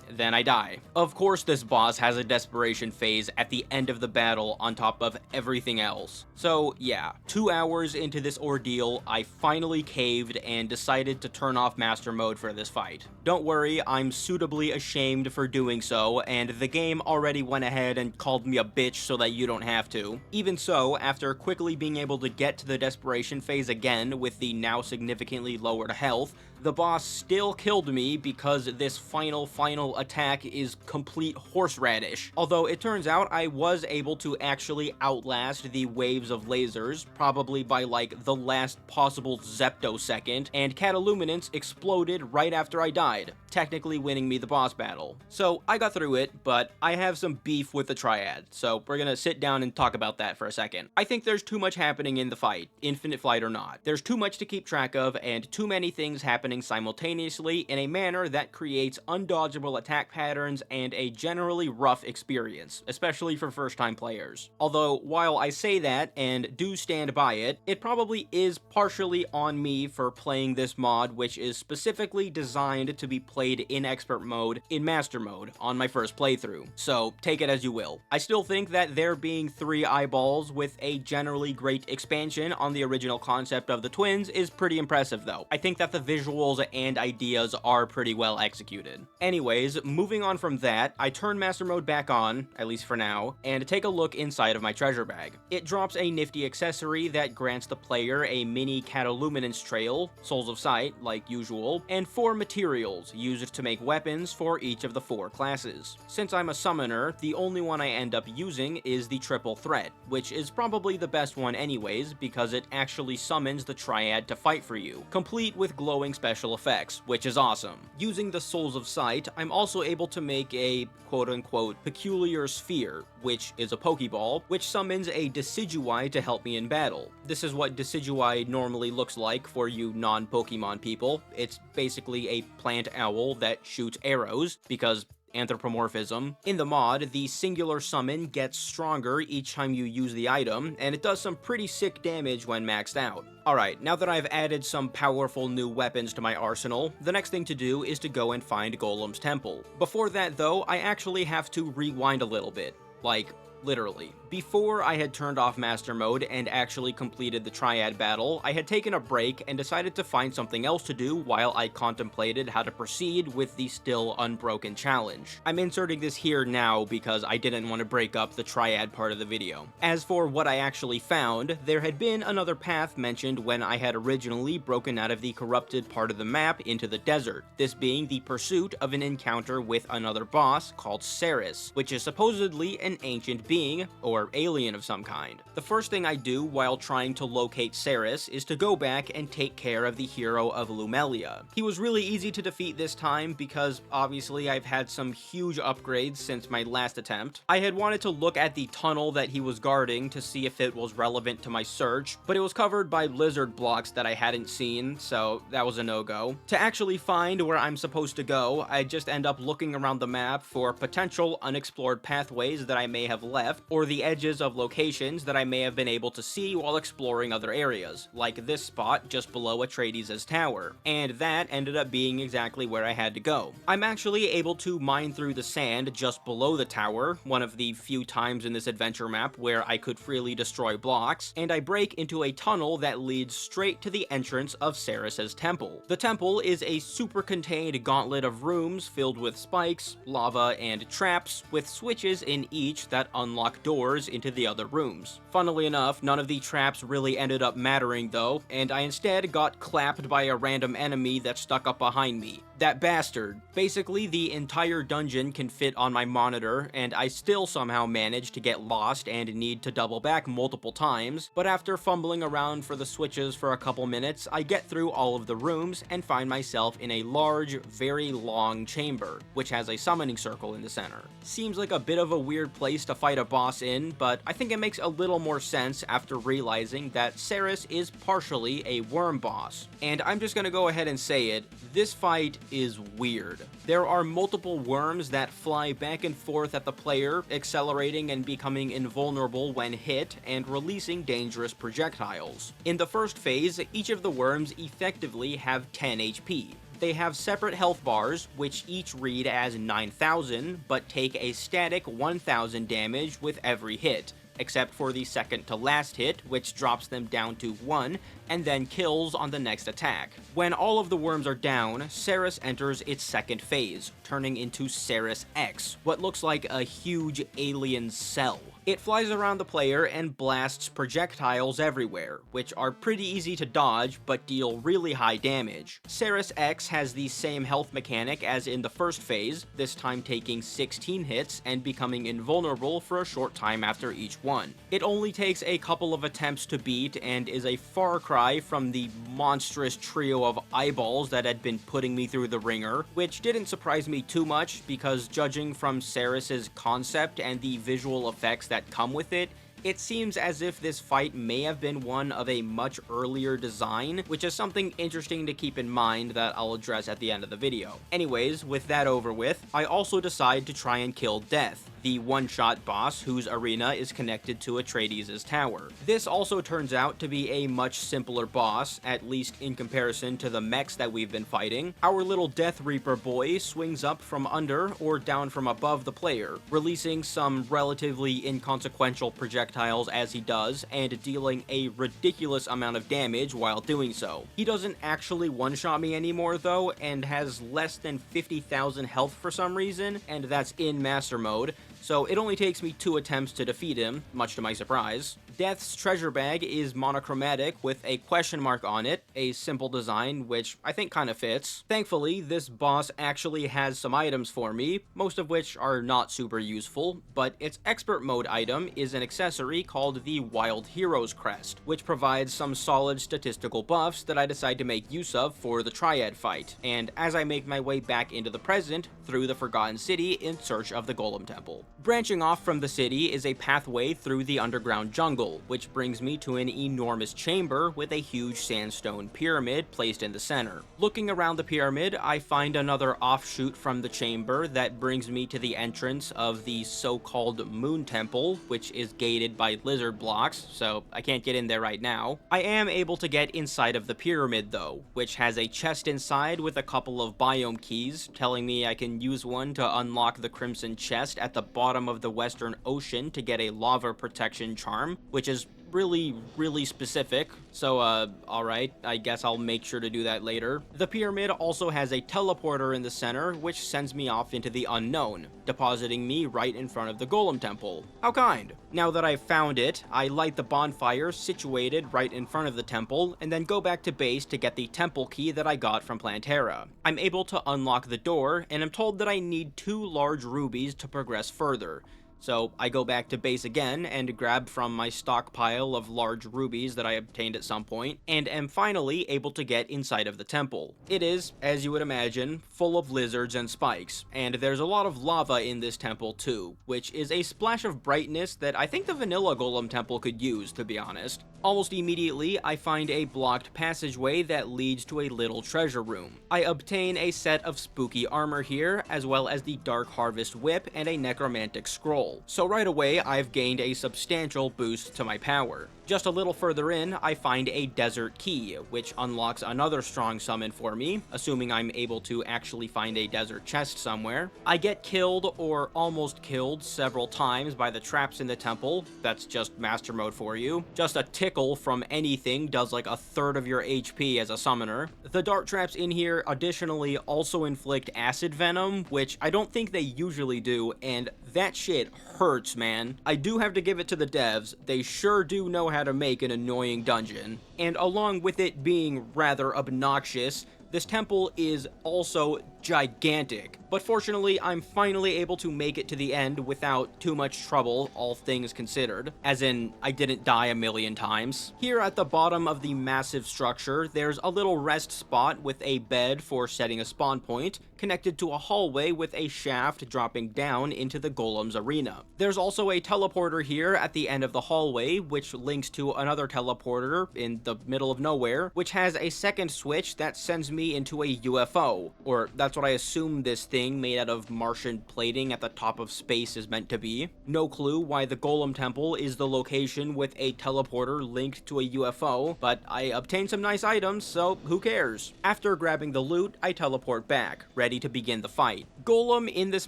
then I die. Of course, this boss has a desperation phase at the end of the battle on top of everything else. So yeah, 2 hours into this ordeal, I finally caved and decided to turn off Master Mode for this fight. Don't worry, I'm suitably ashamed for doing so, and the game already went ahead and called me a bitch so that you don't have to. Even so, after quickly being able to get to the desperation phase again with the now significantly lowered health, the boss still killed me because this final attack is complete horseradish. Although it turns out I was able to actually outlast the waves of lasers, probably by like the last possible zeptosecond, and Cataluminance exploded right after I died, technically winning me the boss battle. So I got through it, but I have some beef with the Triad, so we're gonna sit down and talk about that for a second. I think there's too much happening in the fight, Infinite Flight or not. There's too much to keep track of, and too many things happening simultaneously in a manner that creates undodgeable attack patterns and a generally rough experience, especially for first-time players. Although, while I say that and do stand by it, it probably is partially on me for playing this mod, which is specifically designed to be played in expert mode in master mode on my first playthrough, so take it as you will. I still think that there being 3 eyeballs with a generally great expansion on the original concept of the twins is pretty impressive though. I think that the visuals and ideas are pretty well executed. Anyways, moving on from that, I turn Master Mode back on, at least for now, and take a look inside of my treasure bag. It drops a nifty accessory that grants the player a mini Cataluminance trail, Souls of Swyte, like usual, and 4 materials used to make weapons for each of the 4 classes. Since I'm a summoner, the only one I end up using is the Triple Threat, which is probably the best one anyways because it actually summons the Triad to fight for you, complete with glowing special effects, which is awesome. Using the Souls of Swyte, I'm also able to make a quote-unquote peculiar sphere, which is a Pokeball, which summons a Decidueye to help me in battle. This is what Decidueye normally looks like for you non-Pokemon people. It's basically a plant owl that shoots arrows, because anthropomorphism. In the mod, the singular summon gets stronger each time you use the item, and it does some pretty sick damage when maxed out. Alright, now that I've added some powerful new weapons to my arsenal, the next thing to do is to go and find Golem's Temple. Before that though, I actually have to rewind a little bit. Like, literally. Before I had turned off Master Mode and actually completed the Triad battle, I had taken a break and decided to find something else to do while I contemplated how to proceed with the still unbroken challenge. I'm inserting this here now because I didn't want to break up the Triad part of the video. As for what I actually found, there had been another path mentioned when I had originally broken out of the corrupted part of the map into the desert, this being the pursuit of an encounter with another boss called Ceres, which is supposedly an ancient being, or alien of some kind. The first thing I do while trying to locate Ceres is to go back and take care of the hero of Lumelia. He was really easy to defeat this time because obviously I've had some huge upgrades since my last attempt. I had wanted to look at the tunnel that he was guarding to see if it was relevant to my search, but it was covered by lizard blocks that I hadn't seen, so that was a no-go. To actually find where I'm supposed to go, I just end up looking around the map for potential unexplored pathways that I may have left, or the edges of locations that I may have been able to see while exploring other areas, like this spot just below Atreides' tower, and that ended up being exactly where I had to go. I'm actually able to mine through the sand just below the tower, one of the few times in this adventure map where I could freely destroy blocks, and I break into a tunnel that leads straight to the entrance of Ceres' temple. The temple is a super contained gauntlet of rooms filled with spikes, lava, and traps, with switches in each that unlock doors into the other rooms. Funnily enough, none of the traps really ended up mattering though, and I instead got clapped by a random enemy that stuck up behind me. That bastard. Basically, the entire dungeon can fit on my monitor, and I still somehow managed to get lost and need to double back multiple times, but after fumbling around for the switches for a couple minutes, I get through all of the rooms and find myself in a large, very long chamber, which has a summoning circle in the center. Seems like a bit of a weird place to fight a boss in, but I think it makes a little more sense after realizing that Ceres is partially a worm boss. And I'm just gonna go ahead and say it, this fight is weird. There are multiple worms that fly back and forth at the player, accelerating and becoming invulnerable when hit, and releasing dangerous projectiles. In the first phase, each of the worms effectively have 10 HP. They have separate health bars, which each read as 9,000, but take a static 1,000 damage with every hit, except for the second to last hit, which drops them down to 1, and then kills on the next attack. When all of the worms are down, Ceres enters its second phase, turning into Ceres X, what looks like a huge alien cell. It flies around the player and blasts projectiles everywhere, which are pretty easy to dodge but deal really high damage. Ceres X has the same health mechanic as in the first phase, this time taking 16 hits and becoming invulnerable for a short time after each one. It only takes a couple of attempts to beat and is a far cry from the monstrous trio of eyeballs that had been putting me through the ringer, which didn't surprise me too much because judging from Ceres's concept and the visual effects that come with it, it seems as if this fight may have been one of a much earlier design, which is something interesting to keep in mind that I'll address at the end of the video. Anyways, with that over with, I also decide to try and kill Death, the one-shot boss whose arena is connected to Atreides' tower. This also turns out to be a much simpler boss, at least in comparison to the mechs that we've been fighting. Our little Death Reaper boy swings up from under or down from above the player, releasing some relatively inconsequential projectiles as he does, and dealing a ridiculous amount of damage while doing so. He doesn't actually one-shot me anymore though, and has less than 50,000 health for some reason, and that's in Master Mode, so it only takes me 2 attempts to defeat him, much to my surprise. Death's treasure bag is monochromatic with a question mark on it, a simple design which I think kinda fits. Thankfully, this boss actually has some items for me, most of which are not super useful, but its expert mode item is an accessory called the Wild Heroes Crest, which provides some solid statistical buffs that I decide to make use of for the Triad fight, and as I make my way back into the present through the Forgotten City in search of the Golem Temple. Branching off from the city is a pathway through the underground jungle, which brings me to an enormous chamber with a huge sandstone pyramid placed in the center. Looking around the pyramid, I find another offshoot from the chamber that brings me to the entrance of the so-called Moon Temple, which is gated by lizard blocks, so I can't get in there right now. I am able to get inside of the pyramid though, which has a chest inside with a couple of biome keys, telling me I can use one to unlock the Crimson Chest at the bottom of the Western Ocean to get a lava protection charm, which is really specific, so alright, I guess I'll make sure to do that later. The pyramid also has a teleporter in the center, which sends me off into the unknown, depositing me right in front of the Golem Temple. How kind! Now that I've found it, I light the bonfire situated right in front of the temple, and then go back to base to get the temple key that I got from Plantera. I'm able to unlock the door, and I'm told that I need 2 large rubies to progress further. So I go back to base again and grab from my stockpile of large rubies that I obtained at some point, and am finally able to get inside of the temple. It is, as you would imagine, full of lizards and spikes, and there's a lot of lava in this temple too, which is a splash of brightness that I think the vanilla Golem Temple could use, to be honest. Almost immediately, I find a blocked passageway that leads to a little treasure room. I obtain a set of spooky armor here, as well as the Dark Harvest Whip and a necromantic scroll. So right away, I've gained a substantial boost to my power. Just a little further in, I find a desert key, which unlocks another strong summon for me, assuming I'm able to actually find a desert chest somewhere. I get killed or almost killed several times by the traps in the temple. That's just master mode for you. Just a tickle from anything does like 1/3 of your HP as a summoner. The dart traps in here additionally also inflict acid venom, which I don't think they usually do, and that shit hurts, man. I do have to give it to the devs, they sure do know how to make an annoying dungeon. And along with it being rather obnoxious, this temple is also gigantic. But fortunately, I'm finally able to make it to the end without too much trouble, all things considered. As in, I didn't die a million times. Here at the bottom of the massive structure, there's a little rest spot with a bed for setting a spawn point, connected to a hallway with a shaft dropping down into the Golem's arena. There's also a teleporter here at the end of the hallway, which links to another teleporter in the middle of nowhere, which has a second switch that sends me me into a UFO, or that's what I assume this thing made out of Martian plating at the top of space is meant to be. No clue why the Golem Temple is the location with a teleporter linked to a UFO, but I obtained some nice items, so who cares? After grabbing the loot, I teleport back, ready to begin the fight. Golem in this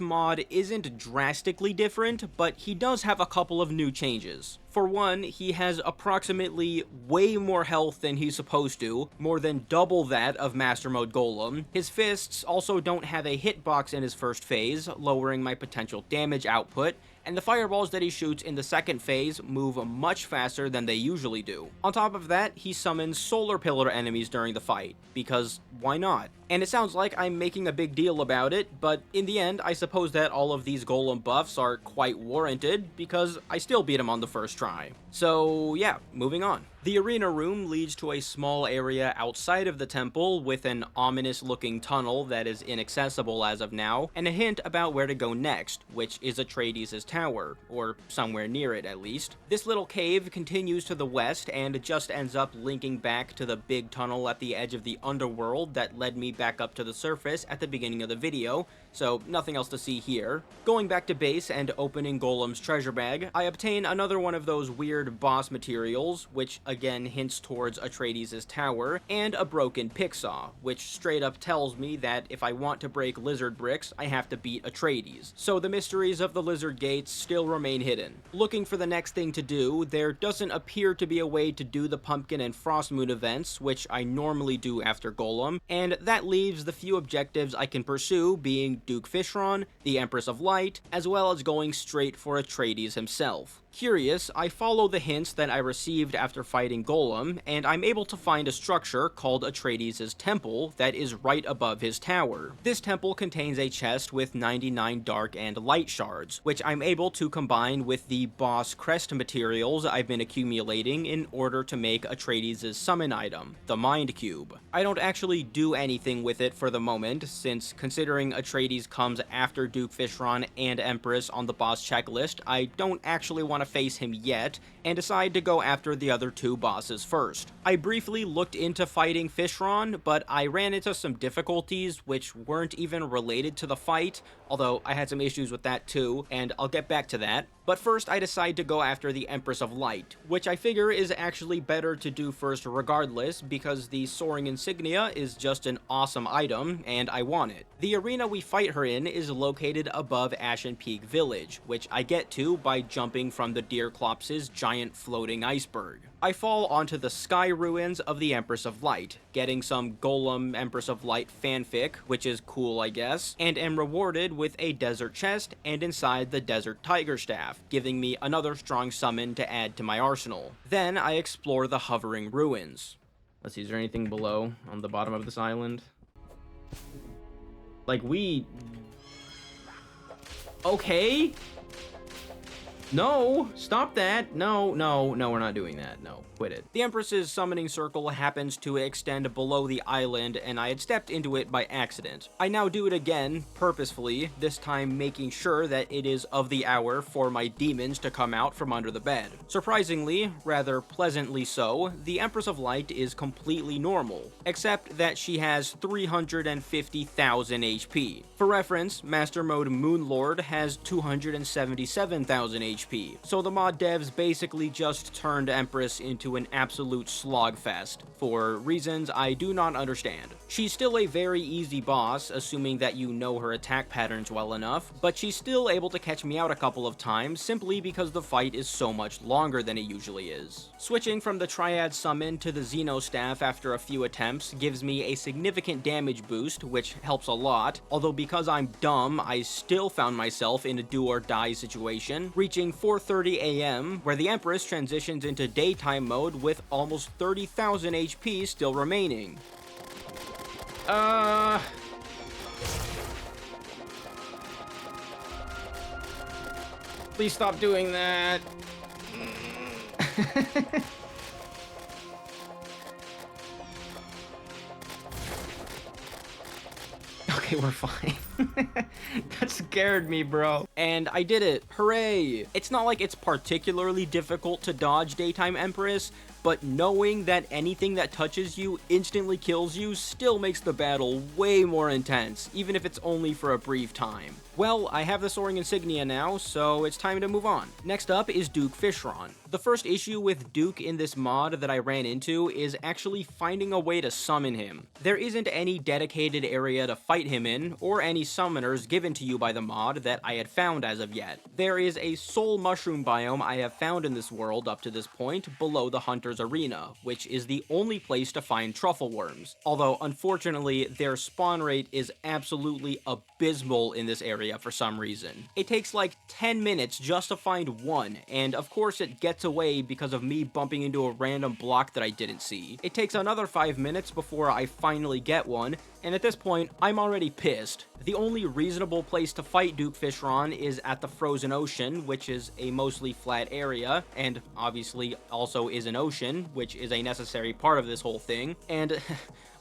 mod isn't drastically different, but he does have a couple of new changes. For one, he has approximately way more health than he's supposed to, more than double that of Master Mode Golem. His fists also don't have a hitbox in his first phase, lowering my potential damage output, and the fireballs that he shoots in the second phase move much faster than they usually do. On top of that, he summons solar pillar enemies during the fight, because why not? And it sounds like I'm making a big deal about it, but in the end, I suppose that all of these Golem buffs are quite warranted, because I still beat him on the first try. So yeah, moving on. The arena room leads to a small area outside of the temple with an ominous looking tunnel that is inaccessible as of now, and a hint about where to go next, which is Atreides' tower, or somewhere near it at least. This little cave continues to the west and just ends up linking back to the big tunnel at the edge of the underworld that led me back up to the surface at the beginning of the video, so nothing else to see here. Going back to base and opening Golem's treasure bag, I obtain another one of those weird boss materials, which again hints towards Atreides' tower, and a broken pick saw, which straight up tells me that if I want to break lizard bricks, I have to beat Atreides. So the mysteries of the lizard gates still remain hidden. Looking for the next thing to do, there doesn't appear to be a way to do the Pumpkin and Frost Moon events, which I normally do after Golem, and that leaves the few objectives I can pursue being Duke Fishron, the Empress of Light, as well as going straight for Atreides himself. Curious, I follow the hints that I received after fighting Golem, and I'm able to find a structure called Atreides' Temple that is right above his tower. This temple contains a chest with 99 dark and light shards, which I'm able to combine with the boss crest materials I've been accumulating in order to make Atreides' summon item, the Mind Cube. I don't actually do anything with it for the moment, since considering Atreides comes after Duke Fishron and Empress on the boss checklist, I don't actually want to face him yet, and decide to go after the other two bosses first. I briefly looked into fighting Fishron, but I ran into some difficulties which weren't even related to the fight, although I had some issues with that too, and I'll get back to that. But first I decide to go after the Empress of Light, which I figure is actually better to do first regardless, because the Soaring Insignia is just an awesome item, and I want it. The arena we fight her in is located above Ashen Peak Village, which I get to by jumping from the Deerclops' giant floating iceberg. I fall onto the sky ruins of the Empress of Light, getting some Golem Empress of Light fanfic, which is cool I guess, and am rewarded with a desert chest and inside the desert tiger staff, giving me another strong summon to add to my arsenal. Then I explore the hovering ruins. Let's see, is there anything below on the bottom of this island? Like Okay? No, stop that. No, we're not doing that. No, quit it. The Empress's summoning circle happens to extend below the island, and I had stepped into it by accident. I now do it again, purposefully, this time making sure that it is of the hour for my demons to come out from under the bed. Surprisingly, rather pleasantly so, the Empress of Light is completely normal, except that she has 350,000 HP. For reference, Master Mode Moonlord has 277,000 HP. So the mod devs basically just turned Empress into an absolute slogfest, for reasons I do not understand. She's still a very easy boss, assuming that you know her attack patterns well enough, but she's still able to catch me out a couple of times simply because the fight is so much longer than it usually is. Switching from the Triad Summon to the Xeno Staff after a few attempts gives me a significant damage boost, which helps a lot, although because I'm dumb, I still found myself in a do-or-die situation, reaching 4:30 AM, where the Empress transitions into daytime mode with almost 30,000 HP still remaining. Please stop doing that. Okay, we're fine. That scared me, bro. And I did it. Hooray! It's not like it's particularly difficult to dodge Daytime Empress, but knowing that anything that touches you instantly kills you still makes the battle way more intense, even if it's only for a brief time. Well, I have the soaring insignia now, so it's time to move on. Next up is Duke Fishron. The first issue with Duke in this mod that I ran into is actually finding a way to summon him. There isn't any dedicated area to fight him in, or any summoners given to you by the mod that I had found as of yet. There is a soul mushroom biome I have found in this world up to this point, below the Hunter's Arena, which is the only place to find truffle worms. Although, unfortunately, their spawn rate is absolutely abysmal in this area for some reason. It takes like 10 minutes just to find one, and of course it gets away because of me bumping into a random block that I didn't see. It takes another 5 minutes before I finally get one, and at this point, I'm already pissed. The only reasonable place to fight Duke Fishron is at the Frozen Ocean, which is a mostly flat area, and obviously also is an ocean, which is a necessary part of this whole thing, and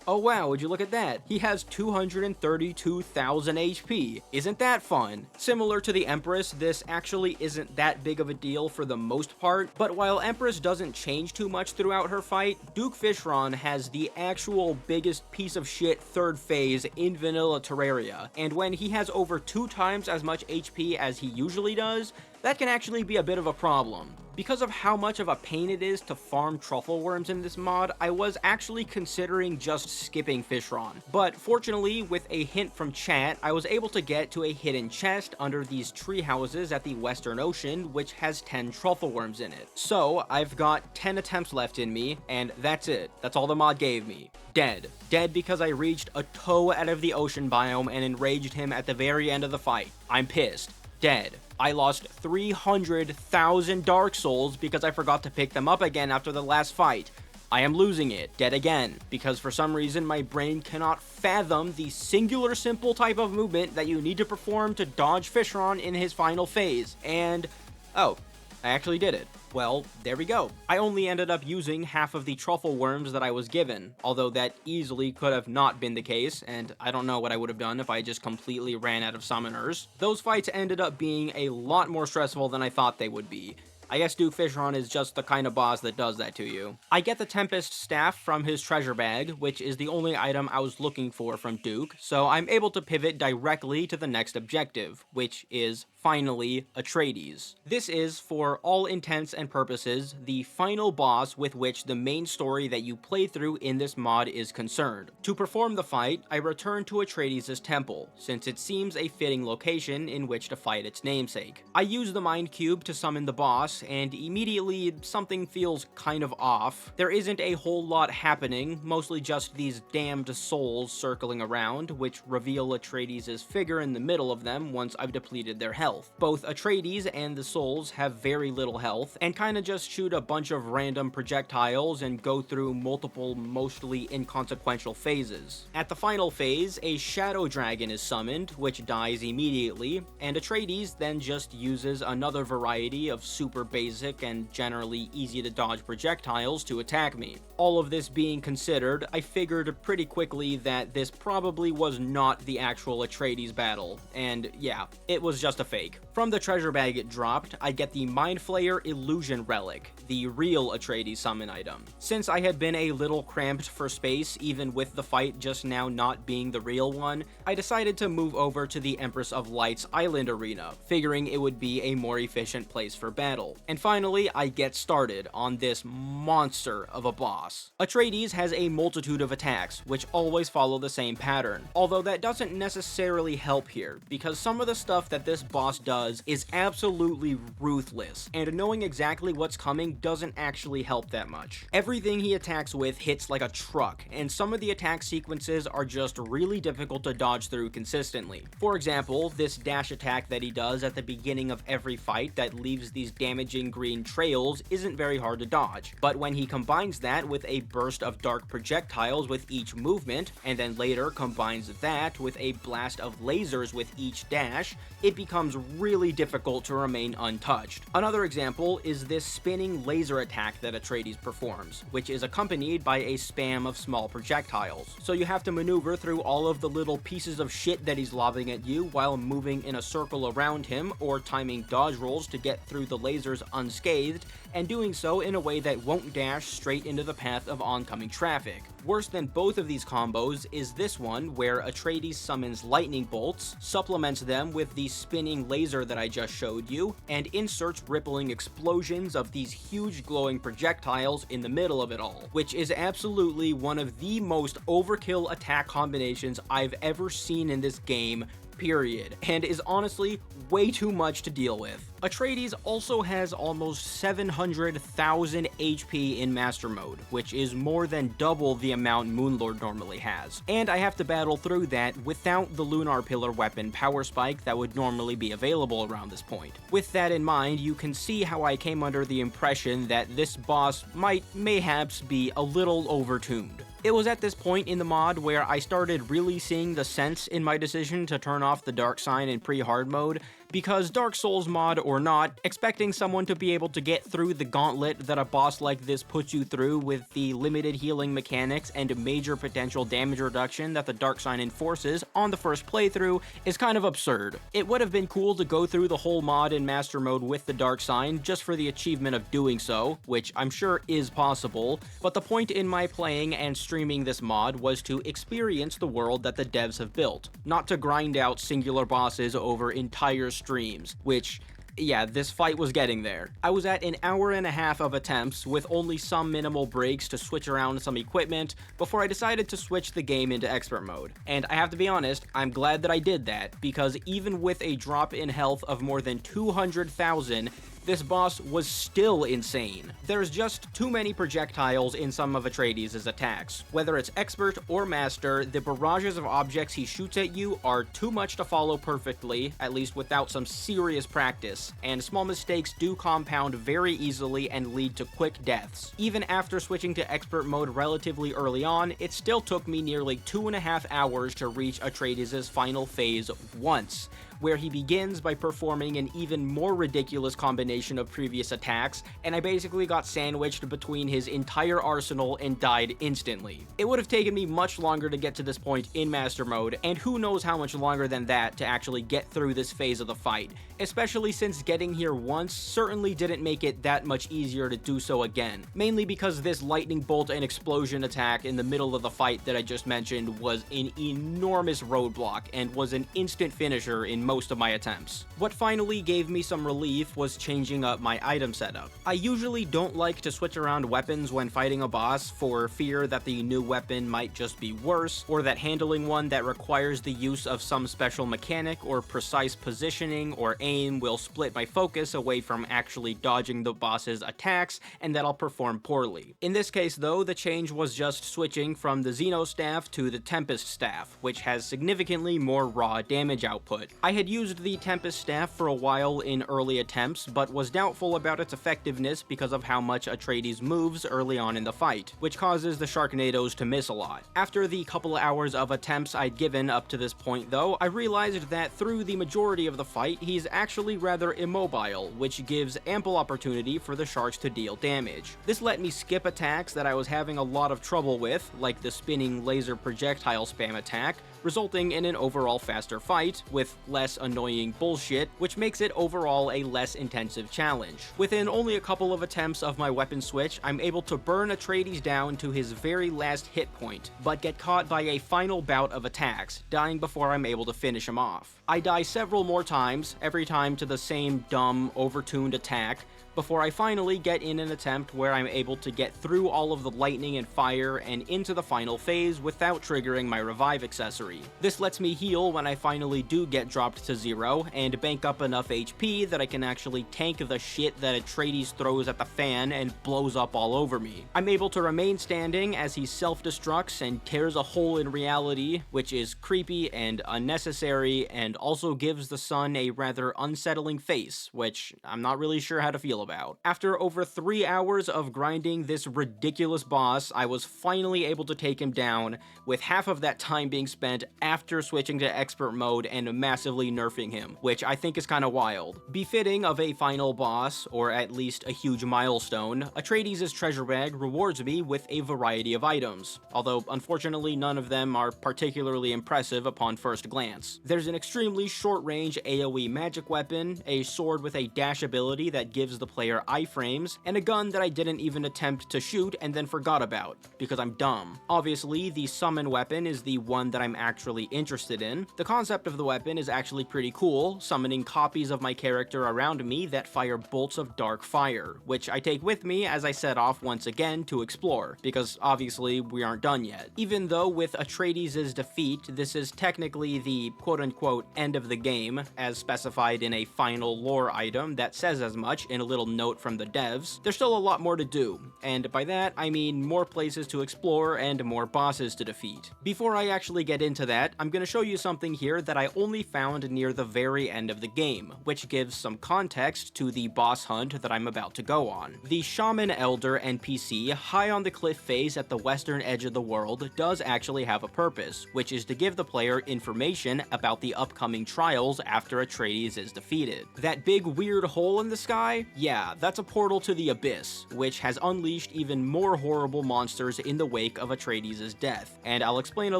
oh wow, would you look at that? He has 232,000 HP. Isn't that fun? Similar to the Empress, this actually isn't that big of a deal for the most part, but while Empress doesn't change too much throughout her fight, Duke Fishron has the actual biggest piece of shit third phase in vanilla Terraria, and when he has over 2 times as much HP as he usually does, that can actually be a bit of a problem. Because of how much of a pain it is to farm truffle worms in this mod, I was actually considering just skipping Fishron. But fortunately, with a hint from chat, I was able to get to a hidden chest under these tree houses at the Western Ocean, which has 10 truffle worms in it. So, I've got 10 attempts left in me, and that's it. That's all the mod gave me. Dead. Dead because I reached a toe out of the ocean biome and enraged him at the very end of the fight. I'm pissed. Dead. I lost 300,000 Dark Souls because I forgot to pick them up again after the last fight. I am losing it. Dead again. Because for some reason my brain cannot fathom the singular simple type of movement that you need to perform to dodge Fishron in his final phase. And, oh, I actually did it. Well, there we go. I only ended up using half of the truffle worms that I was given, although that easily could have not been the case, and I don't know what I would have done if I just completely ran out of summoners. Those fights ended up being a lot more stressful than I thought they would be. I guess Duke Fishron is just the kind of boss that does that to you. I get the Tempest Staff from his treasure bag, which is the only item I was looking for from Duke, so I'm able to pivot directly to the next objective, which is finally Atreides. This is, for all intents and purposes, the final boss with which the main story that you play through in this mod is concerned. To perform the fight, I return to Atreides' temple, since it seems a fitting location in which to fight its namesake. I use the Mind Cube to summon the boss, and immediately something feels kind of off. There isn't a whole lot happening, mostly just these damned souls circling around, which reveal Atreides' figure in the middle of them once I've depleted their health. Both Atreides and the souls have very little health, and kinda just shoot a bunch of random projectiles and go through multiple, mostly inconsequential phases. At the final phase, a shadow dragon is summoned, which dies immediately, and Atreides then just uses another variety of super basic and generally easy to dodge projectiles to attack me. All of this being considered, I figured pretty quickly that this probably was not the actual Atreides battle, and yeah, it was just a fake. From the treasure bag it dropped, I get the Mind Flayer Illusion Relic, the real Atreides summon item. Since I had been a little cramped for space, even with the fight just now not being the real one, I decided to move over to the Empress of Light's Island Arena, figuring it would be a more efficient place for battle. And finally, I get started on this monster of a boss. Atreides has a multitude of attacks, which always follow the same pattern, although that doesn't necessarily help here, because some of the stuff that this boss does is absolutely ruthless, and knowing exactly what's coming doesn't actually help that much. Everything he attacks with hits like a truck, and some of the attack sequences are just really difficult to dodge through consistently. For example, this dash attack that he does at the beginning of every fight that leaves these damaging green trails isn't very hard to dodge, but when he combines that with a burst of dark projectiles with each movement, and then later combines that with a blast of lasers with each dash, it becomes really difficult to remain untouched. Another example is this spinning laser attack that Atreides performs, which is accompanied by a spam of small projectiles. So you have to maneuver through all of the little pieces of shit that he's lobbing at you while moving in a circle around him or timing dodge rolls to get through the lasers encounters unscathed, and doing so in a way that won't dash straight into the path of oncoming traffic. Worse than both of these combos is this one, where Atreides summons lightning bolts, supplements them with the spinning laser that I just showed you, and inserts rippling explosions of these huge glowing projectiles in the middle of it all, which is absolutely one of the most overkill attack combinations I've ever seen in this game, period, and is honestly way too much to deal with. Atreides also has almost 700,000 HP in Master Mode, which is more than double the amount Moonlord normally has, and I have to battle through that without the Lunar Pillar weapon Power Spike that would normally be available around this point. With that in mind, you can see how I came under the impression that this boss might mayhaps be a little overtuned. It was at this point in the mod where I started really seeing the sense in my decision to turn off the Dark Sign in pre-hard mode, because Dark Souls mod or not, expecting someone to be able to get through the gauntlet that a boss like this puts you through with the limited healing mechanics and major potential damage reduction that the Dark Sign enforces on the first playthrough is kind of absurd. It would have been cool to go through the whole mod in Master Mode with the Dark Sign just for the achievement of doing so, which I'm sure is possible, but the point in my playing and streaming this mod was to experience the world that the devs have built, not to grind out singular bosses over entire streams, which, yeah, this fight was getting there. I was at an hour and a half of attempts with only some minimal breaks to switch around some equipment before I decided to switch the game into expert mode. And I have to be honest, I'm glad that I did that, because even with a drop in health of more than 200,000, this boss was still insane. There's just too many projectiles in some of Atreides' attacks. Whether it's expert or master, the barrages of objects he shoots at you are too much to follow perfectly, at least without some serious practice, and small mistakes do compound very easily and lead to quick deaths. Even after switching to expert mode relatively early on, it still took me nearly 2.5 hours to reach Atreides' final phase once, where he begins by performing an even more ridiculous combination of previous attacks, and I basically got sandwiched between his entire arsenal and died instantly. It would have taken me much longer to get to this point in Master Mode, and who knows how much longer than that to actually get through this phase of the fight, especially since getting here once certainly didn't make it that much easier to do so again, mainly because this lightning bolt and explosion attack in the middle of the fight that I just mentioned was an enormous roadblock and was an instant finisher in most of my attempts. What finally gave me some relief was changing up my item setup. I usually don't like to switch around weapons when fighting a boss for fear that the new weapon might just be worse, or that handling one that requires the use of some special mechanic or precise positioning or aim will split my focus away from actually dodging the boss's attacks, and that I'll perform poorly. In this case though, the change was just switching from the Xeno Staff to the Tempest Staff, which has significantly more raw damage output. I had used the Tempest Staff for a while in early attempts, but was doubtful about its effectiveness because of how much Atreides moves early on in the fight, which causes the Sharknadoes to miss a lot. After the couple hours of attempts I'd given up to this point though, I realized that through the majority of the fight, he's actually rather immobile, which gives ample opportunity for the sharks to deal damage. This let me skip attacks that I was having a lot of trouble with, like the spinning laser projectile spam attack, resulting in an overall faster fight, with less annoying bullshit, which makes it overall a less intensive challenge. Within only a couple of attempts of my weapon switch, I'm able to burn Atreides down to his very last hit point, but get caught by a final bout of attacks, dying before I'm able to finish him off. I die several more times, every time to the same dumb, overtuned attack, before I finally get in an attempt where I'm able to get through all of the lightning and fire and into the final phase without triggering my revive accessory. This lets me heal when I finally do get dropped to 0, and bank up enough HP that I can actually tank the shit that Atreides throws at the fan and blows up all over me. I'm able to remain standing as he self-destructs and tears a hole in reality, which is creepy and unnecessary, and also gives the sun a rather unsettling face, which I'm not really sure how to feel about. After over 3 hours of grinding this ridiculous boss, I was finally able to take him down, with half of that time being spent after switching to expert mode and massively nerfing him, which I think is kinda wild. Befitting of a final boss, or at least a huge milestone, Atreides' treasure bag rewards me with a variety of items, although unfortunately none of them are particularly impressive upon first glance. There's an extremely short-range AoE magic weapon, a sword with a dash ability that gives the player iframes, and a gun that I didn't even attempt to shoot and then forgot about, because I'm dumb. Obviously, the summon weapon is the one that I'm actually interested in. The concept of the weapon is actually pretty cool, summoning copies of my character around me that fire bolts of dark fire, which I take with me as I set off once again to explore, because obviously we aren't done yet. Even though with Atreides' defeat, this is technically the quote-unquote end of the game, as specified in a final lore item that says as much in a little note from the devs, there's still a lot more to do, and by that I mean more places to explore and more bosses to defeat. Before I actually get into that, I'm going to show you something here that I only found near the very end of the game, which gives some context to the boss hunt that I'm about to go on. The Shaman Elder NPC high on the cliff face at the western edge of the world does actually have a purpose, which is to give the player information about the upcoming trials after Atreides is defeated. That big weird hole in the sky? Yeah, that's a portal to the Abyss, which has unleashed even more horrible monsters in the wake of Atreides' death, and I'll explain a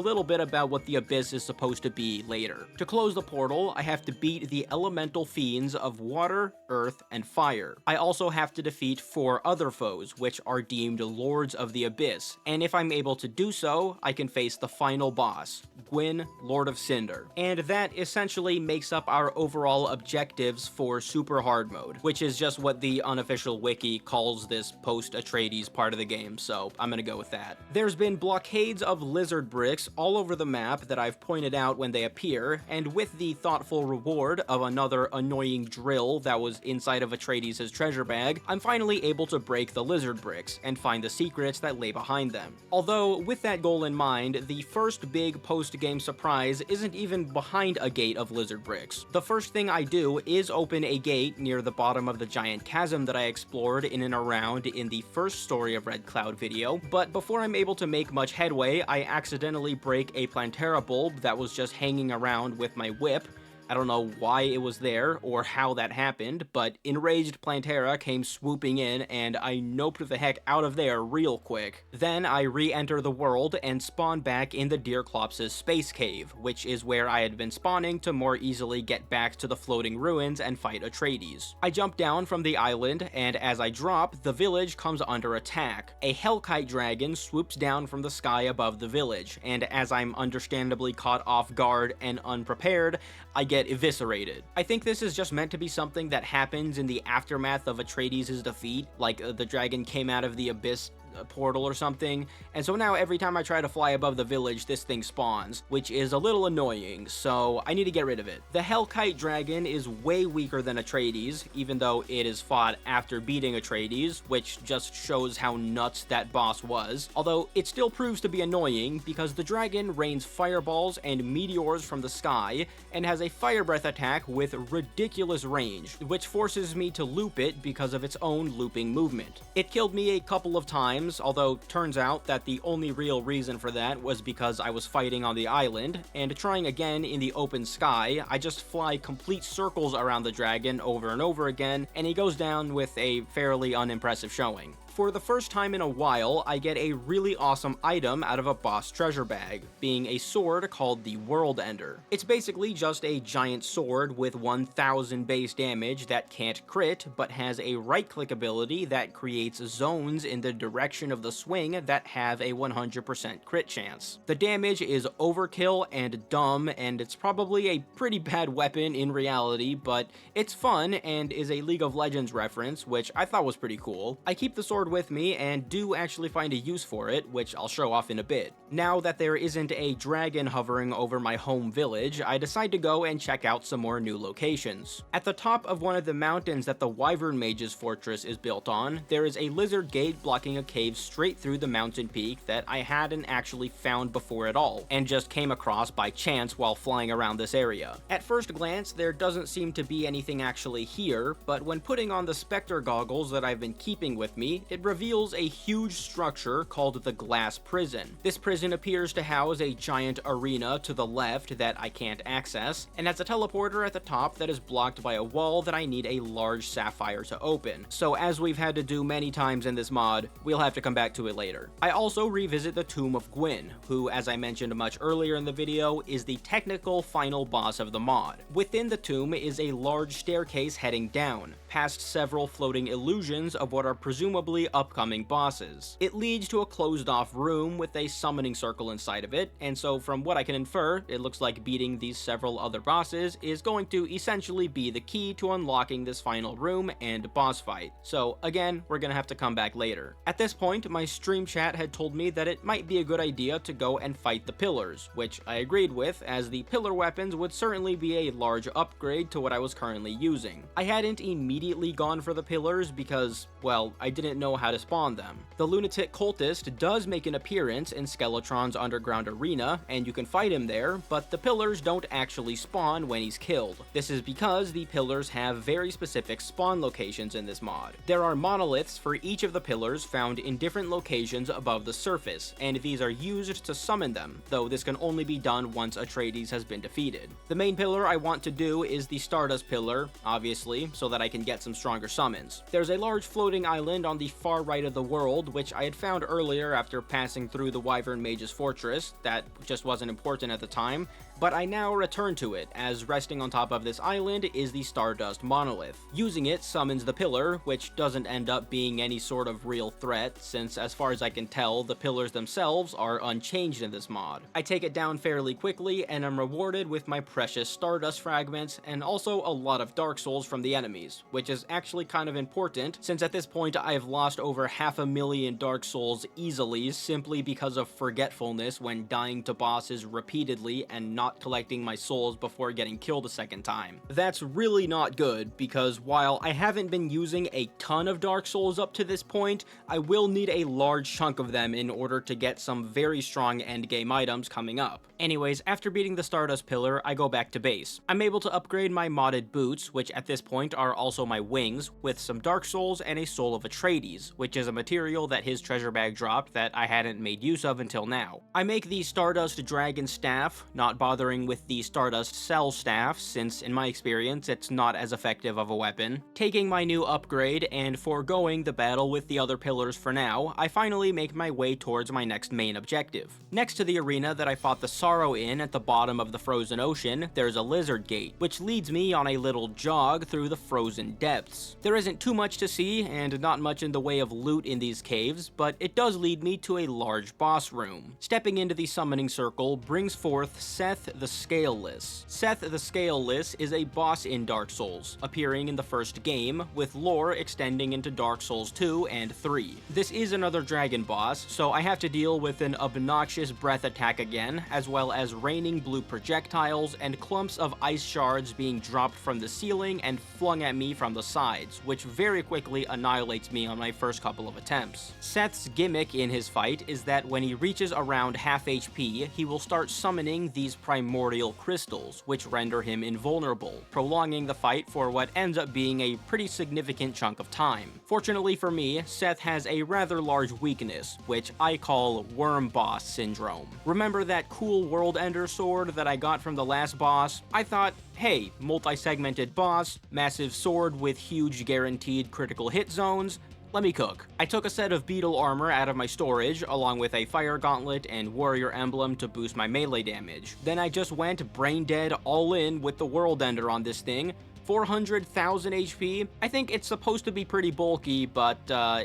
little bit about what the Abyss is supposed to be later. To close the portal, I have to beat the elemental fiends of water, earth, and fire. I also have to defeat 4 other foes, which are deemed Lords of the Abyss, and if I'm able to do so, I can face the final boss, Gwyn, Lord of Cinder. And that essentially makes up our overall objectives for Super Hard Mode, which is just what the unofficial wiki calls this post-Atreides part of the game, so I'm gonna go with that. There's been blockades of lizard bricks all over the map that I've pointed out when they appear, and with the thoughtful reward of another annoying drill that was inside of Atreides' treasure bag, I'm finally able to break the lizard bricks and find the secrets that lay behind them. Although, with that goal in mind, the first big post-game surprise isn't even behind a gate of lizard bricks. The first thing I do is open a gate near the bottom of the giant chasm that I explored in and around in the first Story of Red Cloud video, but before I'm able to make much headway, I accidentally break a Plantera bulb that was just hanging around with my whip. I don't know why it was there or how that happened, but enraged Plantera came swooping in and I noped the heck out of there real quick. Then I re-enter the world and spawn back in the Deerclops' space cave, which is where I had been spawning to more easily get back to the floating ruins and fight Atreides. I jump down from the island, and as I drop, the village comes under attack. A Hellkite dragon swoops down from the sky above the village, and as I'm understandably caught off guard and unprepared, I get eviscerated. I think this is just meant to be something that happens in the aftermath of Atreides' defeat, like the dragon came out of the Abyss portal or something, and so now every time I try to fly above the village, this thing spawns, which is a little annoying, so I need to get rid of it. The Hellkite dragon is way weaker than Atreides, even though it is fought after beating Atreides, which just shows how nuts that boss was, although it still proves to be annoying because the dragon rains fireballs and meteors from the sky and has a fire breath attack with ridiculous range, which forces me to loop it because of its own looping movement. It killed me a couple of times, although turns out that the only real reason for that was because I was fighting on the island, and trying again in the open sky, I just fly complete circles around the dragon over and over again, and he goes down with a fairly unimpressive showing. For the first time in a while, I get a really awesome item out of a boss treasure bag, being a sword called the World Ender. It's basically just a giant sword with 1000 base damage that can't crit, but has a right-click ability that creates zones in the direction of the swing that have a 100% crit chance. The damage is overkill and dumb, and it's probably a pretty bad weapon in reality, but it's fun and is a League of Legends reference, which I thought was pretty cool. I keep the sword with me and do actually find a use for it, which I'll show off in a bit. Now that there isn't a dragon hovering over my home village, I decide to go and check out some more new locations. At the top of one of the mountains that the Wyvern Mage's fortress is built on, there is a lizard gate blocking a cave straight through the mountain peak that I hadn't actually found before at all, and just came across by chance while flying around this area. At first glance, there doesn't seem to be anything actually here, but when putting on the Spectre goggles that I've been keeping with me, it reveals a huge structure called the Glass Prison. This prison appears to house a giant arena to the left that I can't access, and has a teleporter at the top that is blocked by a wall that I need a large sapphire to open. So as we've had to do many times in this mod, we'll have to come back to it later. I also revisit the Tomb of Gwyn, who, as I mentioned much earlier in the video, is the technical final boss of the mod. Within the tomb is a large staircase heading down, past several floating illusions of what are presumably upcoming bosses. It leads to a closed-off room with a summoning circle inside of it, and so from what I can infer, it looks like beating these several other bosses is going to essentially be the key to unlocking this final room and boss fight. So again, we're gonna have to come back later. At this point, my stream chat had told me that it might be a good idea to go and fight the pillars, which I agreed with, as the pillar weapons would certainly be a large upgrade to what I was currently using. I hadn't immediately gone for the pillars because, well, I didn't know how to spawn them. The lunatic cultist does make an appearance in Skeletron's underground arena, and you can fight him there, but the pillars don't actually spawn when he's killed. This is because the pillars have very specific spawn locations in this mod. There are monoliths for each of the pillars found in different locations above the surface, and these are used to summon them, though this can only be done once Atreides has been defeated. The main pillar I want to do is the Stardust pillar, obviously, so that I can get some stronger summons. There's a large floating island on the far right of the world, which I had found earlier after passing through the Wyvern Mage's fortress. That just wasn't important at the time, but I now return to it, as resting on top of this island is the Stardust monolith. Using it summons the pillar, which doesn't end up being any sort of real threat, since as far as I can tell, the pillars themselves are unchanged in this mod. I take it down fairly quickly, and I'm rewarded with my precious Stardust fragments, and also a lot of Dark Souls from the enemies, which is actually kind of important, since at this point I've lost over 500,000 Dark Souls easily, simply because of forgetfulness when dying to bosses repeatedly and not collecting my souls before getting killed a second time. That's really not good, because while I haven't been using a ton of Dark Souls up to this point, I will need a large chunk of them in order to get some very strong endgame items coming up. Anyways, after beating the Stardust pillar, I go back to base. I'm able to upgrade my modded boots, which at this point are also my wings, with some Dark Souls and a Soul of Atreides, which is a material that his treasure bag dropped that I hadn't made use of until now. I make the Stardust Dragon Staff, not bothering with the Stardust Cell Staff, since in my experience it's not as effective of a weapon. Taking my new upgrade and foregoing the battle with the other pillars for now, I finally make my way towards my next main objective. Next to the arena that I fought the Sorrow in at the bottom of the frozen ocean, there's a lizard gate, which leads me on a little jog through the frozen depths. There isn't too much to see, and not much in the way of loot in these caves, but it does lead me to a large boss room. Stepping into the summoning circle brings forth Seth the Scaleless. Seth the Scaleless is a boss in Dark Souls, appearing in the first game, with lore extending into Dark Souls 2 and 3. This is another dragon boss, so I have to deal with an obnoxious breath attack again, as well as raining blue projectiles and clumps of ice shards being dropped from the ceiling and flung at me from the sides, which very quickly annihilates me on my first couple of attempts. Seth's gimmick in his fight is that when he reaches around half HP, he will start summoning these primordial crystals, which render him invulnerable, prolonging the fight for what ends up being a pretty significant chunk of time. Fortunately for me, Seth has a rather large weakness, which I call Worm Boss Syndrome. Remember that cool World Ender sword that I got from the last boss? I thought, hey, multi-segmented boss, massive sword with huge guaranteed critical hit zones, let me cook. I took a set of beetle armor out of my storage, along with a fire gauntlet and warrior emblem to boost my melee damage. Then I just went brain dead all in with the World Ender on this thing. 400,000 HP. I think it's supposed to be pretty bulky, but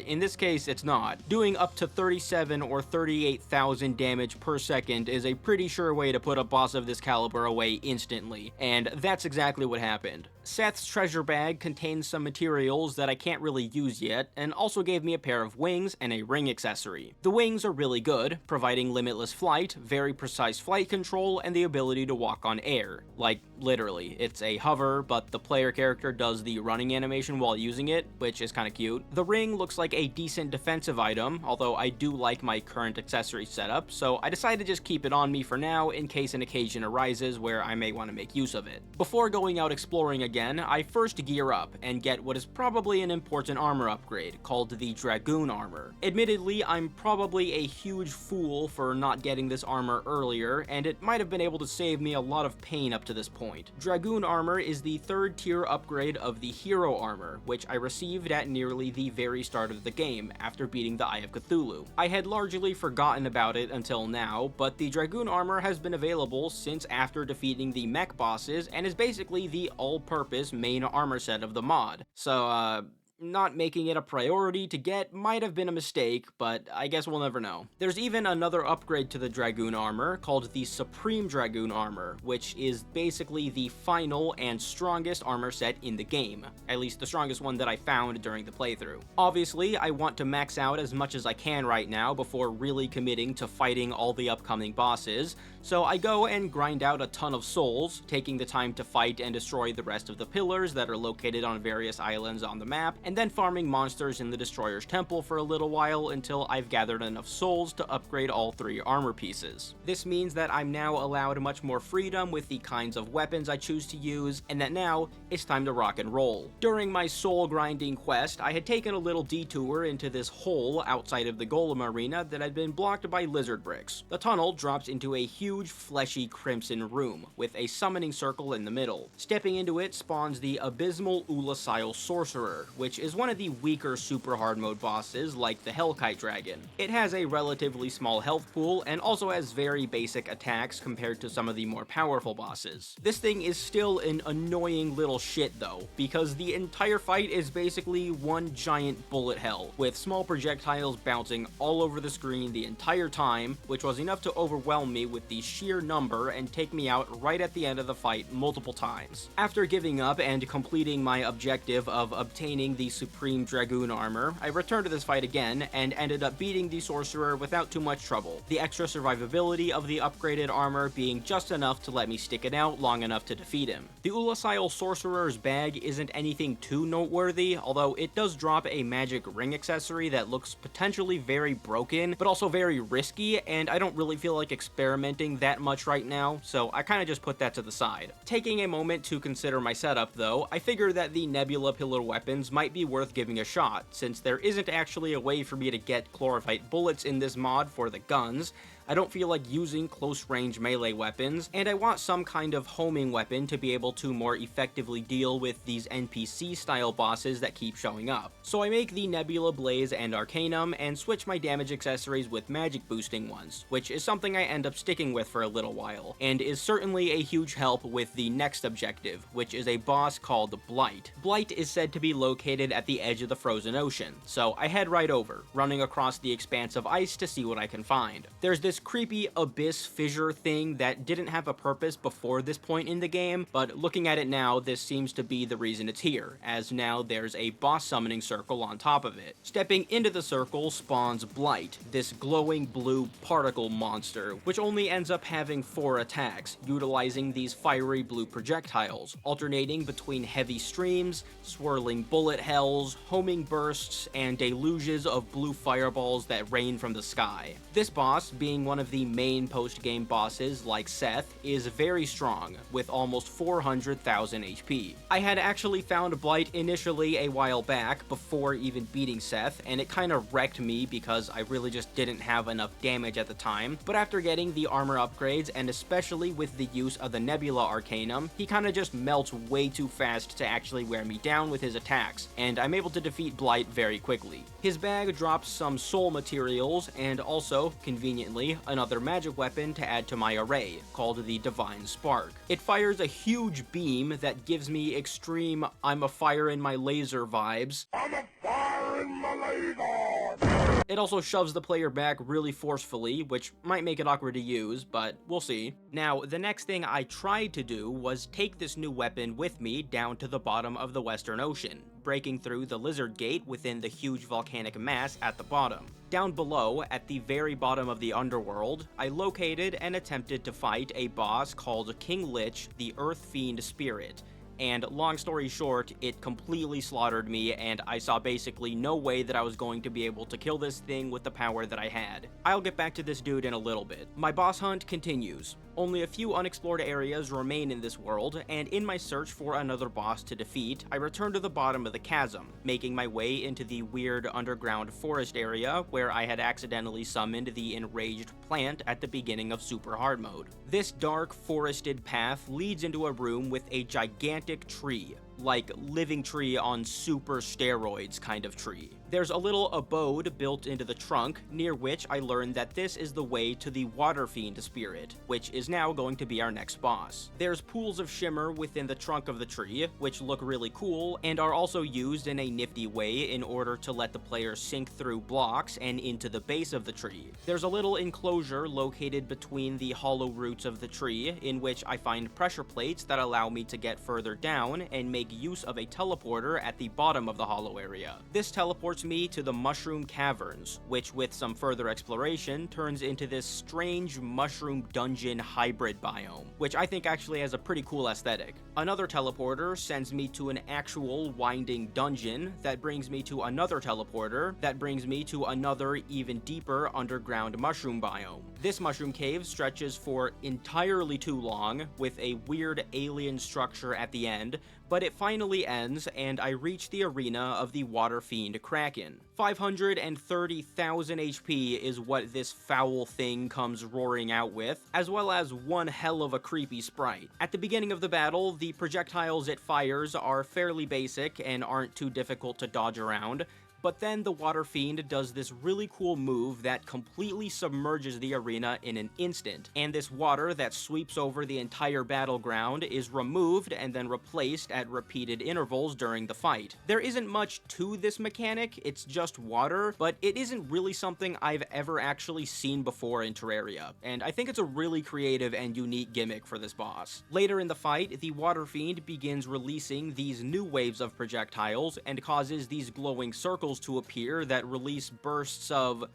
in this case it's not. Doing up to 37 or 38,000 damage per second is a pretty sure way to put a boss of this caliber away instantly, and that's exactly what happened. Seth's treasure bag contains some materials that I can't really use yet, and also gave me a pair of wings and a ring accessory. The wings are really good, providing limitless flight, very precise flight control, and the ability to walk on air. Like, literally, it's a hover, but the player character does the running animation while using it, which is kind of cute. The ring looks like a decent defensive item, although I do like my current accessory setup, so I decided to just keep it on me for now in case an occasion arises where I may want to make use of it. Before going out exploring again, I first gear up and get what is probably an important armor upgrade, called the Dragoon armor. Admittedly, I'm probably a huge fool for not getting this armor earlier, and it might have been able to save me a lot of pain up to this point. Dragoon armor is the third tier upgrade of the hero armor, which I received at nearly the very start of the game, after beating the Eye of Cthulhu. I had largely forgotten about it until now, but the Dragoon armor has been available since after defeating the mech bosses, and is basically the all-purpose main armor set of the mod. So, not making it a priority to get might have been a mistake, but I guess we'll never know. There's even another upgrade to the Dragoon armor called the Supreme Dragoon armor, which is basically the final and strongest armor set in the game, at least the strongest one that I found during the playthrough. Obviously, I want to max out as much as I can right now before really committing to fighting all the upcoming bosses, so I go and grind out a ton of souls, taking the time to fight and destroy the rest of the pillars that are located on various islands on the map, and then farming monsters in the Destroyer's Temple for a little while until I've gathered enough souls to upgrade all 3 armor pieces. This means that I'm now allowed much more freedom with the kinds of weapons I choose to use, and that now it's time to rock and roll. During my soul grinding quest, I had taken a little detour into this hole outside of the Golem Arena that had been blocked by lizard bricks. The tunnel drops into a huge fleshy crimson room, with a summoning circle in the middle. Stepping into it spawns the abysmal Ulasile Sorcerer, which is one of the weaker super hard mode bosses like the Hellkite Dragon. It has a relatively small health pool and also has very basic attacks compared to some of the more powerful bosses. This thing is still an annoying little shit though, because the entire fight is basically one giant bullet hell, with small projectiles bouncing all over the screen the entire time, which was enough to overwhelm me with the sheer number and take me out right at the end of the fight multiple times. After giving up and completing my objective of obtaining the Supreme Dragoon armor, I returned to this fight again and ended up beating the sorcerer without too much trouble, the extra survivability of the upgraded armor being just enough to let me stick it out long enough to defeat him. The Ulasile sorcerer's bag isn't anything too noteworthy, although it does drop a magic ring accessory that looks potentially very broken, but also very risky, and I don't really feel like experimenting that much right now, so I kinda just put that to the side. Taking a moment to consider my setup though, I figure that the Nebula Pillar weapons might be worth giving a shot, since there isn't actually a way for me to get chlorophyte bullets in this mod for the guns. I don't feel like using close-range melee weapons, and I want some kind of homing weapon to be able to more effectively deal with these NPC-style bosses that keep showing up. So I make the Nebula Blaze and Arcanum, and switch my damage accessories with magic-boosting ones, which is something I end up sticking with for a little while, and is certainly a huge help with the next objective, which is a boss called Blight. Blight is said to be located at the edge of the frozen ocean, so I head right over, running across the expanse of ice to see what I can find. There's this creepy abyss fissure thing that didn't have a purpose before this point in the game, but looking at it now, this seems to be the reason it's here, as now there's a boss summoning circle on top of it. Stepping into the circle spawns Blight, this glowing blue particle monster, which only ends up having 4 attacks, utilizing these fiery blue projectiles, alternating between heavy streams, swirling bullet hells, homing bursts, and deluges of blue fireballs that rain from the sky. This boss, being one of the main post-game bosses like Seth, is very strong, with almost 400,000 HP. I had actually found Blight initially a while back, before even beating Seth, and it kinda wrecked me because I really just didn't have enough damage at the time, but after getting the armor upgrades, and especially with the use of the Nebula Arcanum, he kinda just melts way too fast to actually wear me down with his attacks, and I'm able to defeat Blight very quickly. His bag drops some soul materials, and also, conveniently, another magic weapon to add to my array, called the Divine Spark. It fires a huge beam that gives me extreme I'm a fire in my laser vibes. I'm a fire in my laser! It also shoves the player back really forcefully, which might make it awkward to use, but we'll see. Now, the next thing I tried to do was take this new weapon with me down to the bottom of the Western Ocean, breaking through the lizard gate within the huge volcanic mass at the bottom. Down below, at the very bottom of the underworld, I located and attempted to fight a boss called King Lich, the Earth Fiend Spirit. and long story short, it completely slaughtered me, and I saw basically no way that I was going to be able to kill this thing with the power that I had. I'll get back to this dude in a little bit. My boss hunt continues. Only a few unexplored areas remain in this world, and in my search for another boss to defeat, I return to the bottom of the chasm, making my way into the weird underground forest area where I had accidentally summoned the enraged plant at the beginning of Super Hard Mode. This dark, forested path leads into a room with a gigantic tree, like living tree on super steroids kind of tree. There's a little abode built into the trunk, near which I learned that this is the way to the Water Fiend spirit, which is now going to be our next boss. There's pools of shimmer within the trunk of the tree, which look really cool, and are also used in a nifty way in order to let the player sink through blocks and into the base of the tree. There's a little enclosure located between the hollow roots of the tree, in which I find pressure plates that allow me to get further down and make use of a teleporter at the bottom of the hollow area. This teleports me to the Mushroom Caverns, which with some further exploration turns into this strange mushroom dungeon hybrid biome, which I think actually has a pretty cool aesthetic. Another teleporter sends me to an actual winding dungeon that brings me to another teleporter that brings me to another even deeper underground mushroom biome. This mushroom cave stretches for entirely too long, with a weird alien structure at the end, but it finally ends, and I reach the arena of the Water Fiend Kraken. 530,000 HP is what this foul thing comes roaring out with, as well as one hell of a creepy sprite. At the beginning of the battle, the projectiles it fires are fairly basic and aren't too difficult to dodge around, but then the Water Fiend does this really cool move that completely submerges the arena in an instant, and this water that sweeps over the entire battleground is removed and then replaced at repeated intervals during the fight. There isn't much to this mechanic, it's just water, but it isn't really something I've ever actually seen before in Terraria, and I think it's a really creative and unique gimmick for this boss. Later in the fight, the Water Fiend begins releasing these new waves of projectiles and causes these glowing circles to appear that release bursts of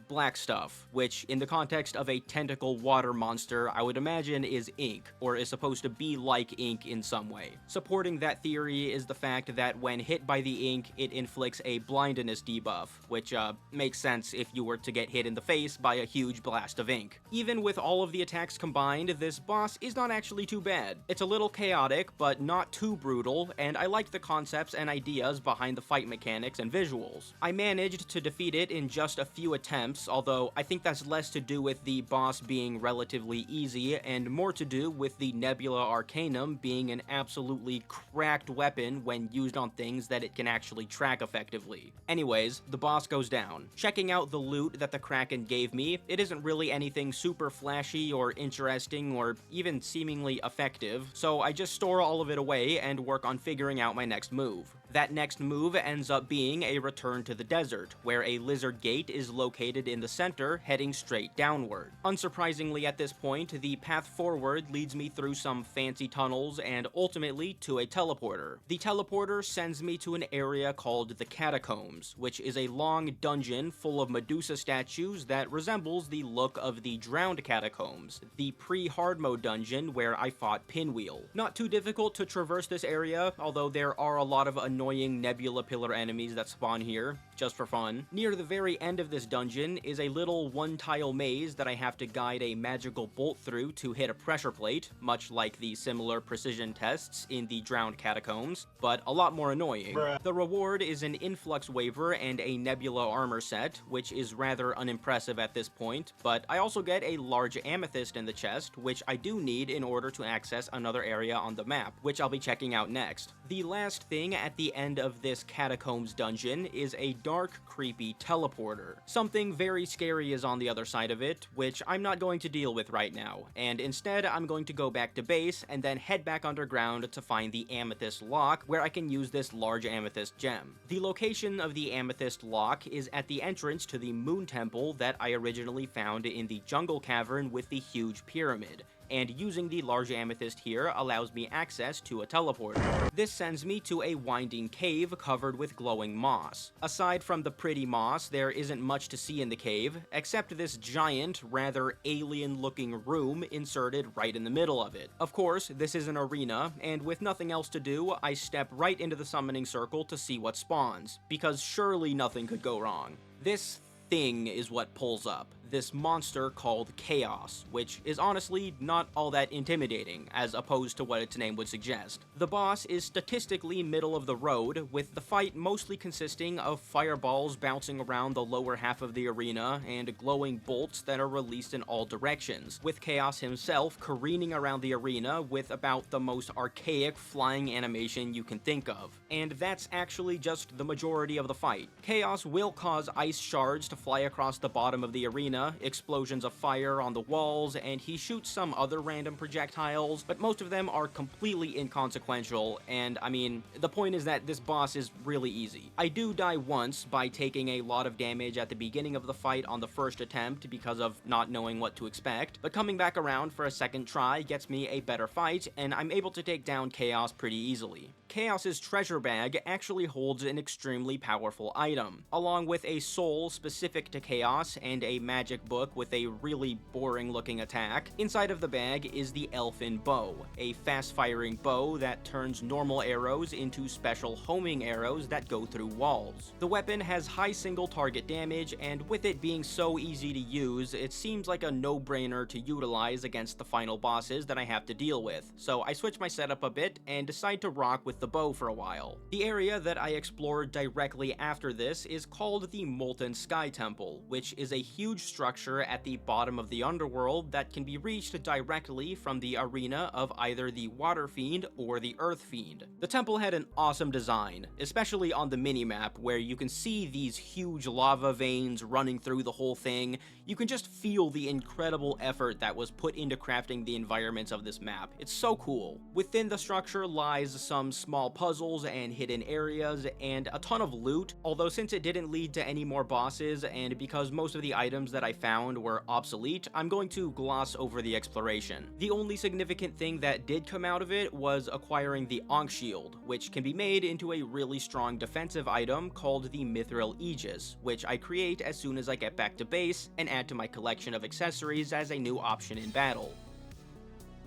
black stuff, which in the context of a tentacle water monster, I would imagine is ink, or is supposed to be like ink in some way. Supporting that theory is the fact that when hit by the ink, it inflicts a blindness debuff, which makes sense if you were to get hit in the face by a huge blast of ink. Even with all of the attacks combined, this boss is not actually too bad. It's a little chaotic, but not too brutal, and I like the concepts and ideas behind the fight mechanics and visuals. I managed to defeat it in just a few attempts, although I think that's less to do with the boss being relatively easy and more to do with the Nebula Arcanum being an absolutely cracked weapon when used on things that it can actually track effectively. Anyways, the boss goes down. Checking out the loot that the Kraken gave me, it isn't really anything super flashy or interesting or even seemingly effective, so I just store all of it away and work on figuring out my next move. That next move ends up being a return to the desert, where a lizard gate is located in the center, heading straight downward. Unsurprisingly at this point, the path forward leads me through some fancy tunnels and ultimately to a teleporter. The teleporter sends me to an area called the Catacombs, which is a long dungeon full of Medusa statues that resembles the look of the Drowned Catacombs, the pre-hard mode dungeon where I fought Pinwheel. Not too difficult to traverse this area, although there are a lot of annoying Nebula Pillar enemies that spawn here, just for fun. Near the very end of this dungeon is a little one-tile maze that I have to guide a magical bolt through to hit a pressure plate, much like the similar precision tests in the Drowned Catacombs, but a lot more annoying. The reward is an influx waiver and a Nebula armor set, which is rather unimpressive at this point, but I also get a large amethyst in the chest, which I do need in order to access another area on the map, which I'll be checking out next. The last thing at the end of this Catacombs dungeon is a dark, creepy teleporter. Something very scary is on the other side of it, which I'm not going to deal with right now, and instead I'm going to go back to base and then head back underground to find the amethyst lock, where I can use this large amethyst gem. The location of the amethyst lock is at the entrance to the moon temple that I originally found in the jungle cavern with the huge pyramid, and using the large amethyst here allows me access to a teleporter. This sends me to a winding cave covered with glowing moss. Aside from the pretty moss, there isn't much to see in the cave, except this giant, rather alien-looking room inserted right in the middle of it. Of course, this is an arena, and with nothing else to do, I step right into the summoning circle to see what spawns, because surely nothing could go wrong. This thing is what pulls up. This monster called Chaos, which is honestly not all that intimidating, as opposed to what its name would suggest. The boss is statistically middle of the road, with the fight mostly consisting of fireballs bouncing around the lower half of the arena and glowing bolts that are released in all directions, with Chaos himself careening around the arena with about the most archaic flying animation you can think of. And that's actually just the majority of the fight. Chaos will cause ice shards to fly across the bottom of the arena, explosions of fire on the walls, and he shoots some other random projectiles, but most of them are completely inconsequential, and I mean, the point is that this boss is really easy. I do die once by taking a lot of damage at the beginning of the fight on the first attempt because of not knowing what to expect, but coming back around for a second try gets me a better fight, and I'm able to take down Chaos pretty easily. Chaos's treasure bag actually holds an extremely powerful item, along with a soul specific to Chaos and a magic book with a really boring looking attack. Inside of the bag is the Elfin Bow, a fast-firing bow that turns normal arrows into special homing arrows that go through walls. The weapon has high single target damage, and with it being so easy to use, it seems like a no-brainer to utilize against the final bosses that I have to deal with, so I switch my setup a bit and decide to rock with the bow for a while. The area that I explored directly after this is called the Molten Sky Temple, which is a huge structure at the bottom of the underworld that can be reached directly from the arena of either the Water Fiend or the Earth Fiend. The temple had an awesome design, especially on the minimap where you can see these huge lava veins running through the whole thing. You can just feel the incredible effort that was put into crafting the environments of this map. It's so cool. Within the structure lies some small puzzles and hidden areas and a ton of loot, although since it didn't lead to any more bosses and because most of the items that I found were obsolete, I'm going to gloss over the exploration. The only significant thing that did come out of it was acquiring the Ankh Shield, which can be made into a really strong defensive item called the Mithril Aegis, which I create as soon as I get back to base and add to my collection of accessories as a new option in battle.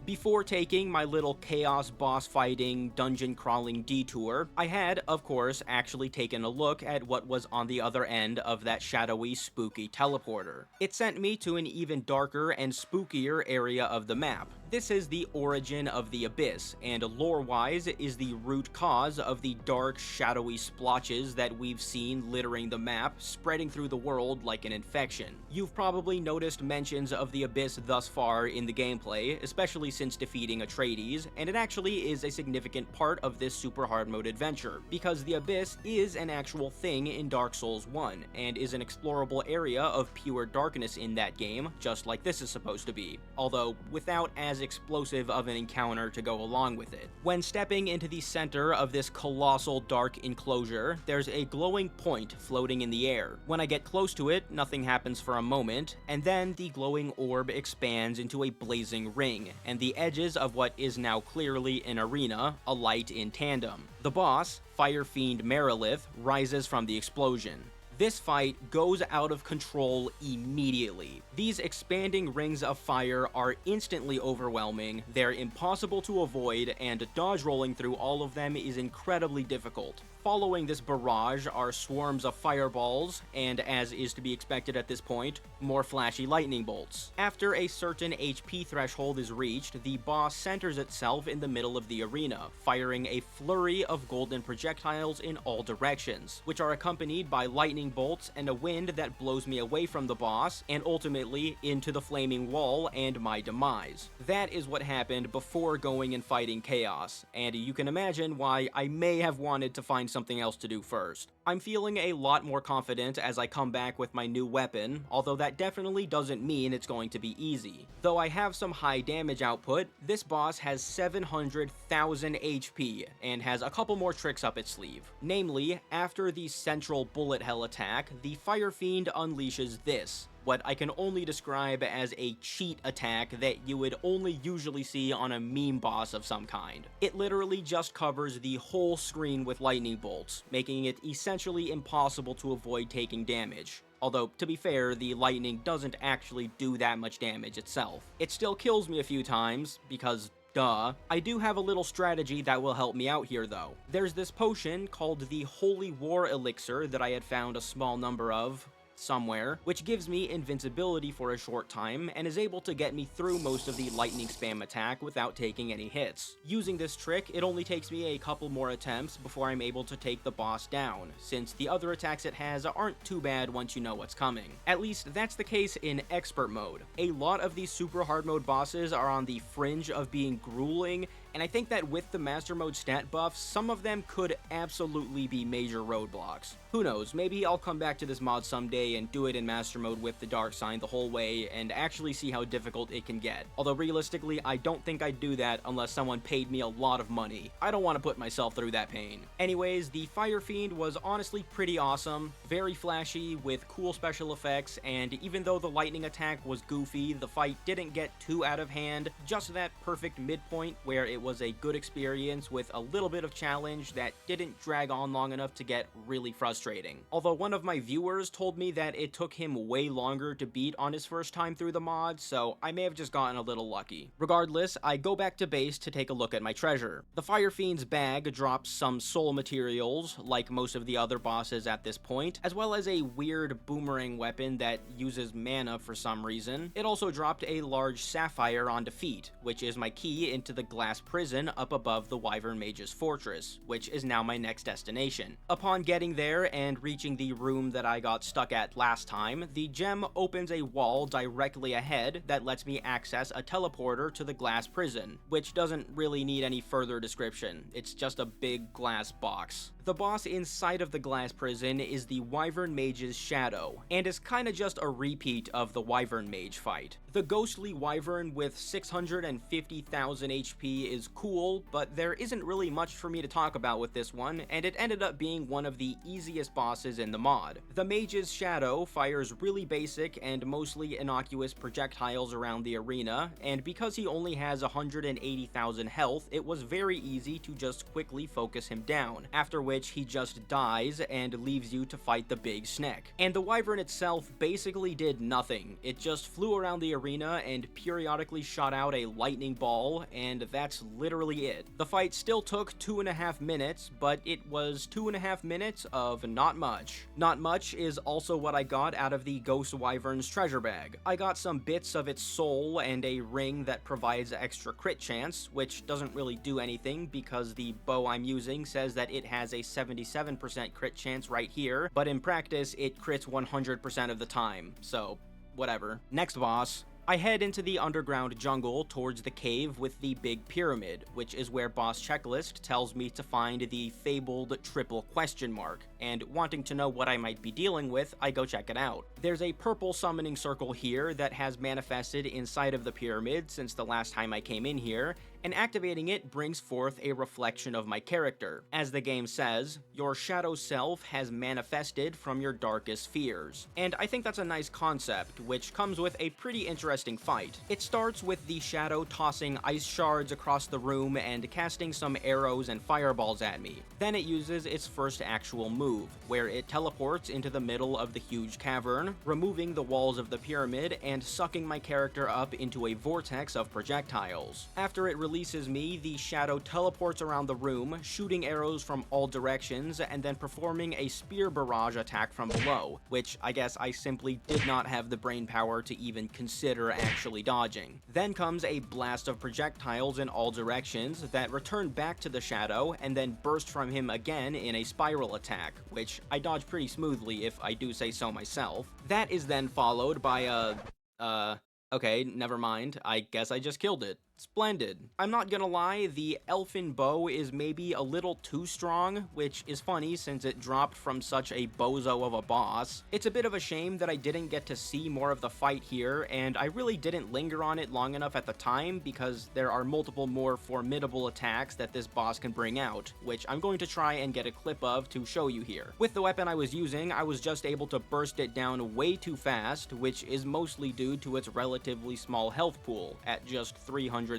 Before taking my little chaos boss fighting, dungeon crawling detour, I had, of course, actually taken a look at what was on the other end of that shadowy, spooky teleporter. It sent me to an even darker and spookier area of the map. This is the origin of the Abyss, and lore-wise is the root cause of the dark, shadowy splotches that we've seen littering the map, spreading through the world like an infection. You've probably noticed mentions of the Abyss thus far in the gameplay, especially since defeating Atreides, and it actually is a significant part of this super hard mode adventure, because the Abyss is an actual thing in Dark Souls 1, and is an explorable area of pure darkness in that game, just like this is supposed to be, although without as explosive of an encounter to go along with it. When stepping into the center of this colossal dark enclosure, there's a glowing point floating in the air. When I get close to it, nothing happens for a moment, and then the glowing orb expands into a blazing ring, and the edges of what is now clearly an arena alight in tandem. The boss, Fire Fiend Merilith, rises from the explosion. This fight goes out of control immediately. These expanding rings of fire are instantly overwhelming, they're impossible to avoid, and dodge rolling through all of them is incredibly difficult. Following this barrage are swarms of fireballs, and as is to be expected at this point, more flashy lightning bolts. After a certain HP threshold is reached, the boss centers itself in the middle of the arena, firing a flurry of golden projectiles in all directions, which are accompanied by lightning bolts and a wind that blows me away from the boss, and ultimately into the flaming wall and my demise. That is what happened before going and fighting Chaos, and you can imagine why I may have wanted to find something else to do first. I'm feeling a lot more confident as I come back with my new weapon, although that definitely doesn't mean it's going to be easy. Though I have some high damage output, this boss has 700,000 HP, and has a couple more tricks up its sleeve. Namely, after the central bullet hell attack, the Fire Fiend unleashes this. what I can only describe as a cheat attack that you would only usually see on a meme boss of some kind. It literally just covers the whole screen with lightning bolts, making it essentially impossible to avoid taking damage. Although, to be fair, the lightning doesn't actually do that much damage itself. It still kills me a few times, because duh. I do have a little strategy that will help me out here though. There's this potion called the Holy War Elixir that I had found a small number of somewhere, which gives me invincibility for a short time and is able to get me through most of the lightning spam attack without taking any hits. Using this trick, it only takes me a couple more attempts before I'm able to take the boss down, since the other attacks it has aren't too bad once you know what's coming. At least that's the case in expert mode. A lot of these super hard mode bosses are on the fringe of being grueling, and I think that with the Master Mode stat buffs, some of them could absolutely be major roadblocks. Who knows, maybe I'll come back to this mod someday and do it in Master Mode with the Dark Sign the whole way and actually see how difficult it can get. Although realistically, I don't think I'd do that unless someone paid me a lot of money. I don't want to put myself through that pain. Anyways, the Fire Fiend was honestly pretty awesome, very flashy with cool special effects, and even though the lightning attack was goofy, the fight didn't get too out of hand, just that perfect midpoint where it was a good experience with a little bit of challenge that didn't drag on long enough to get really frustrating. Although one of my viewers told me that it took him way longer to beat on his first time through the mod, so I may have just gotten a little lucky. Regardless, I go back to base to take a look at my treasure. The Fire Fiend's bag drops some soul materials, like most of the other bosses at this point, as well as a weird boomerang weapon that uses mana for some reason. It also dropped a large sapphire on defeat, which is my key into the glass prison up above the Wyvern Mage's fortress, which is now my next destination. Upon getting there and reaching the room that I got stuck at last time, the gem opens a wall directly ahead that lets me access a teleporter to the glass prison, which doesn't really need any further description. It's just a big glass box. The boss inside of the glass prison is the Wyvern Mage's shadow, and is kinda just a repeat of the Wyvern Mage fight. The ghostly Wyvern with 650,000 HP is cool, but there isn't really much for me to talk about with this one, and it ended up being one of the easiest bosses in the mod. The Mage's shadow fires really basic and mostly innocuous projectiles around the arena, and because he only has 180,000 health, it was very easy to just quickly focus him down, after which he just dies and leaves you to fight the big Sneck. And the Wyvern itself basically did nothing. It just flew around the arena and periodically shot out a lightning ball, and that's literally it. The fight still took 2.5 minutes, but it was 2.5 minutes of not much. Not much is also what I got out of the Ghost Wyvern's treasure bag. I got some bits of its soul and a ring that provides extra crit chance, which doesn't really do anything because the bow I'm using says that it has a 77% crit chance right here, but in practice it crits 100% of the time, so whatever. Next boss. I head into the underground jungle towards the cave with the big pyramid, which is where boss checklist tells me to find the fabled triple question mark, and wanting to know what I might be dealing with, I go check it out. There's a purple summoning circle here that has manifested inside of the pyramid since the last time I came in here, and activating it brings forth a reflection of my character. As the game says, your shadow self has manifested from your darkest fears. And I think that's a nice concept, which comes with a pretty interesting fight. It starts with the shadow tossing ice shards across the room and casting some arrows and fireballs at me. Then it uses its first actual move, where it teleports into the middle of the huge cavern, removing the walls of the pyramid and sucking my character up into a vortex of projectiles. After it releases me, the shadow teleports around the room, shooting arrows from all directions and then performing a spear barrage attack from below, which I guess I simply did not have the brain power to even consider actually dodging. Then comes a blast of projectiles in all directions that return back to the shadow and then burst from him again in a spiral attack, which I dodge pretty smoothly if I do say so myself. That is then followed by a, okay, never mind, I guess I just killed it. Splendid. I'm not gonna lie, the elfin bow is maybe a little too strong, which is funny since it dropped from such a bozo of a boss. It's a bit of a shame that I didn't get to see more of the fight here, and I really didn't linger on it long enough at the time because there are multiple more formidable attacks that this boss can bring out, which I'm going to try and get a clip of to show you here. With the weapon I was using, I was just able to burst it down way too fast, which is mostly due to its relatively small health pool, at just 300,000,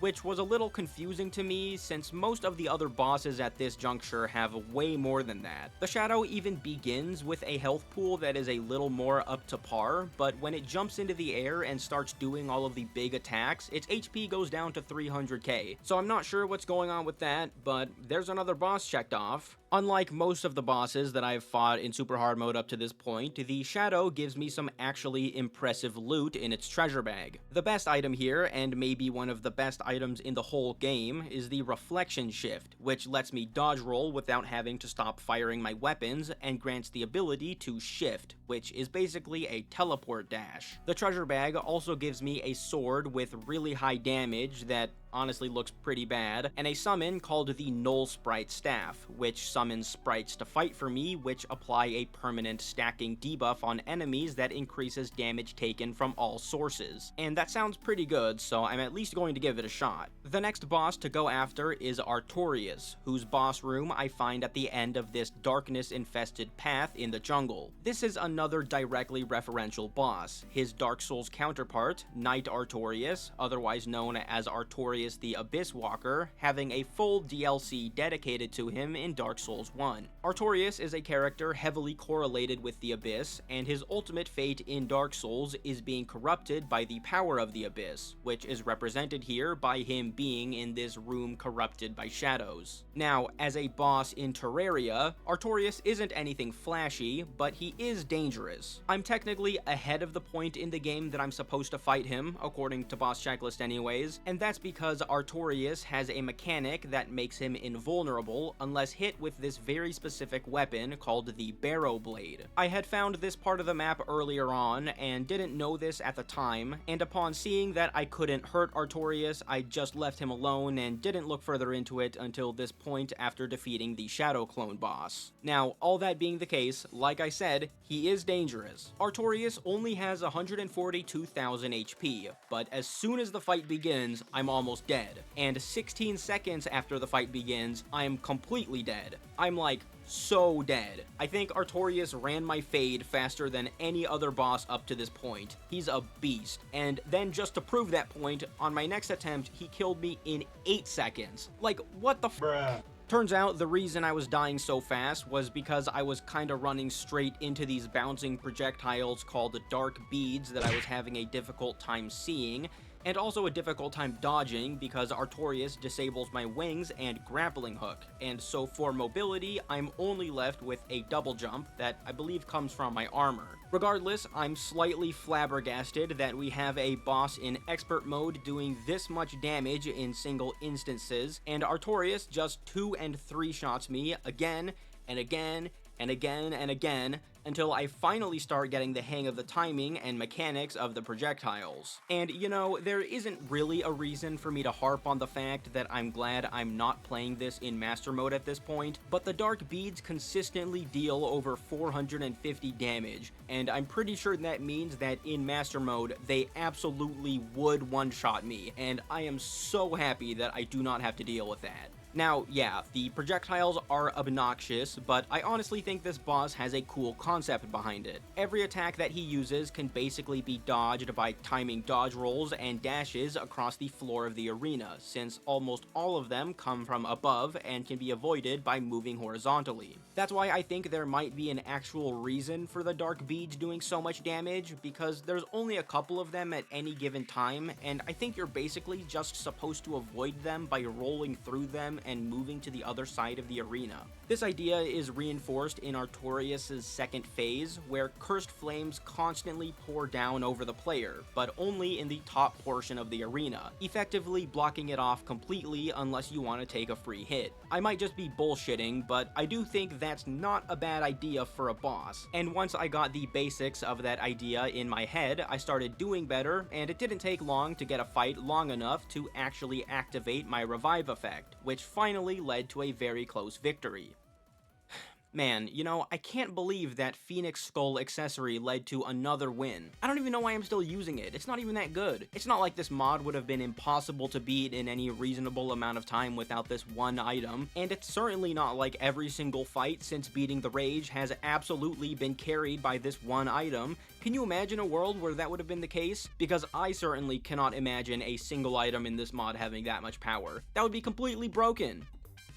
which was a little confusing to me since most of the other bosses at this juncture have way more than that. The Shadow even begins with a health pool that is a little more up to par, but when it jumps into the air and starts doing all of the big attacks, its HP goes down to 300k. So I'm not sure what's going on with that, but there's another boss checked off. Unlike most of the bosses that I've fought in super hard mode up to this point, the Shadow gives me some actually impressive loot in its treasure bag. The best item here, and maybe one of the best items in the whole game, is the Reflection Shift, which lets me dodge roll without having to stop firing my weapons, and grants the ability to shift, which is basically a teleport dash. The treasure bag also gives me a sword with really high damage that honestly looks pretty bad, and a summon called the Null Sprite Staff, which summons sprites to fight for me, which apply a permanent stacking debuff on enemies that increases damage taken from all sources. And that sounds pretty good, so I'm at least going to give it a shot. The next boss to go after is Artorias, whose boss room I find at the end of this darkness-infested path in the jungle. This is another directly referential boss. His Dark Souls counterpart, Knight Artorias, otherwise known as Artorias the Abyss Walker, having a full DLC dedicated to him in Dark Souls 1. Artorias is a character heavily correlated with the Abyss, and his ultimate fate in Dark Souls is being corrupted by the power of the Abyss, which is represented here by him being in this room corrupted by shadows. Now, as a boss in Terraria, Artorias isn't anything flashy, but he is dangerous. I'm technically ahead of the point in the game that I'm supposed to fight him, according to boss checklist anyways, and that's because Artorias has a mechanic that makes him invulnerable unless hit with this very specific weapon called the Barrow Blade. I had found this part of the map earlier on and didn't know this at the time, and upon seeing that I couldn't hurt Artorias, I just left him alone and didn't look further into it until this point after defeating the Shadow Clone boss. Now, all that being the case, like I said, he is dangerous. Artorias only has 142,000 HP, but as soon as the fight begins, I'm almost dead. And 16 seconds after the fight begins, I'm completely dead. I'm like, so dead. I think Artorias ran my fade faster than any other boss up to this point. He's a beast. And then just to prove that point, on my next attempt, he killed me in 8 seconds. Like, what the f- Turns out the reason I was dying so fast was because I was kinda running straight into these bouncing projectiles called dark beads that I was having a difficult time seeing, and also a difficult time dodging because Artorias disables my wings and grappling hook, and so for mobility, I'm only left with a double jump that I believe comes from my armor. Regardless, I'm slightly flabbergasted that we have a boss in expert mode doing this much damage in single instances, and Artorias just 2 and 3 shots me again and again and again and again until I finally start getting the hang of the timing and mechanics of the projectiles. And you know, there isn't really a reason for me to harp on the fact that I'm glad I'm not playing this in master mode at this point, but the dark beads consistently deal over 450 damage, and I'm pretty sure that means that in master mode, they absolutely would one-shot me, and I am so happy that I do not have to deal with that. Now, yeah, the projectiles are obnoxious, but I honestly think this boss has a cool concept behind it. Every attack that he uses can basically be dodged by timing dodge rolls and dashes across the floor of the arena, since almost all of them come from above and can be avoided by moving horizontally. That's why I think there might be an actual reason for the dark beads doing so much damage, because there's only a couple of them at any given time, and I think you're basically just supposed to avoid them by rolling through them and moving to the other side of the arena. This idea is reinforced in Artorias' second phase, where cursed flames constantly pour down over the player, but only in the top portion of the arena, effectively blocking it off completely unless you want to take a free hit. I might just be bullshitting, but I do think that's not a bad idea for a boss, and once I got the basics of that idea in my head, I started doing better, and it didn't take long to get a fight long enough to actually activate my revive effect, which finally led to a very close victory. Man, you know, I can't believe that Phoenix Skull accessory led to another win. I don't even know why I'm still using it. It's not even that good. It's not like this mod would have been impossible to beat in any reasonable amount of time without this one item, and it's certainly not like every single fight since beating the Rage has absolutely been carried by this one item. Can you imagine a world where that would have been the case? Because I certainly cannot imagine a single item in this mod having that much power. That would be completely broken.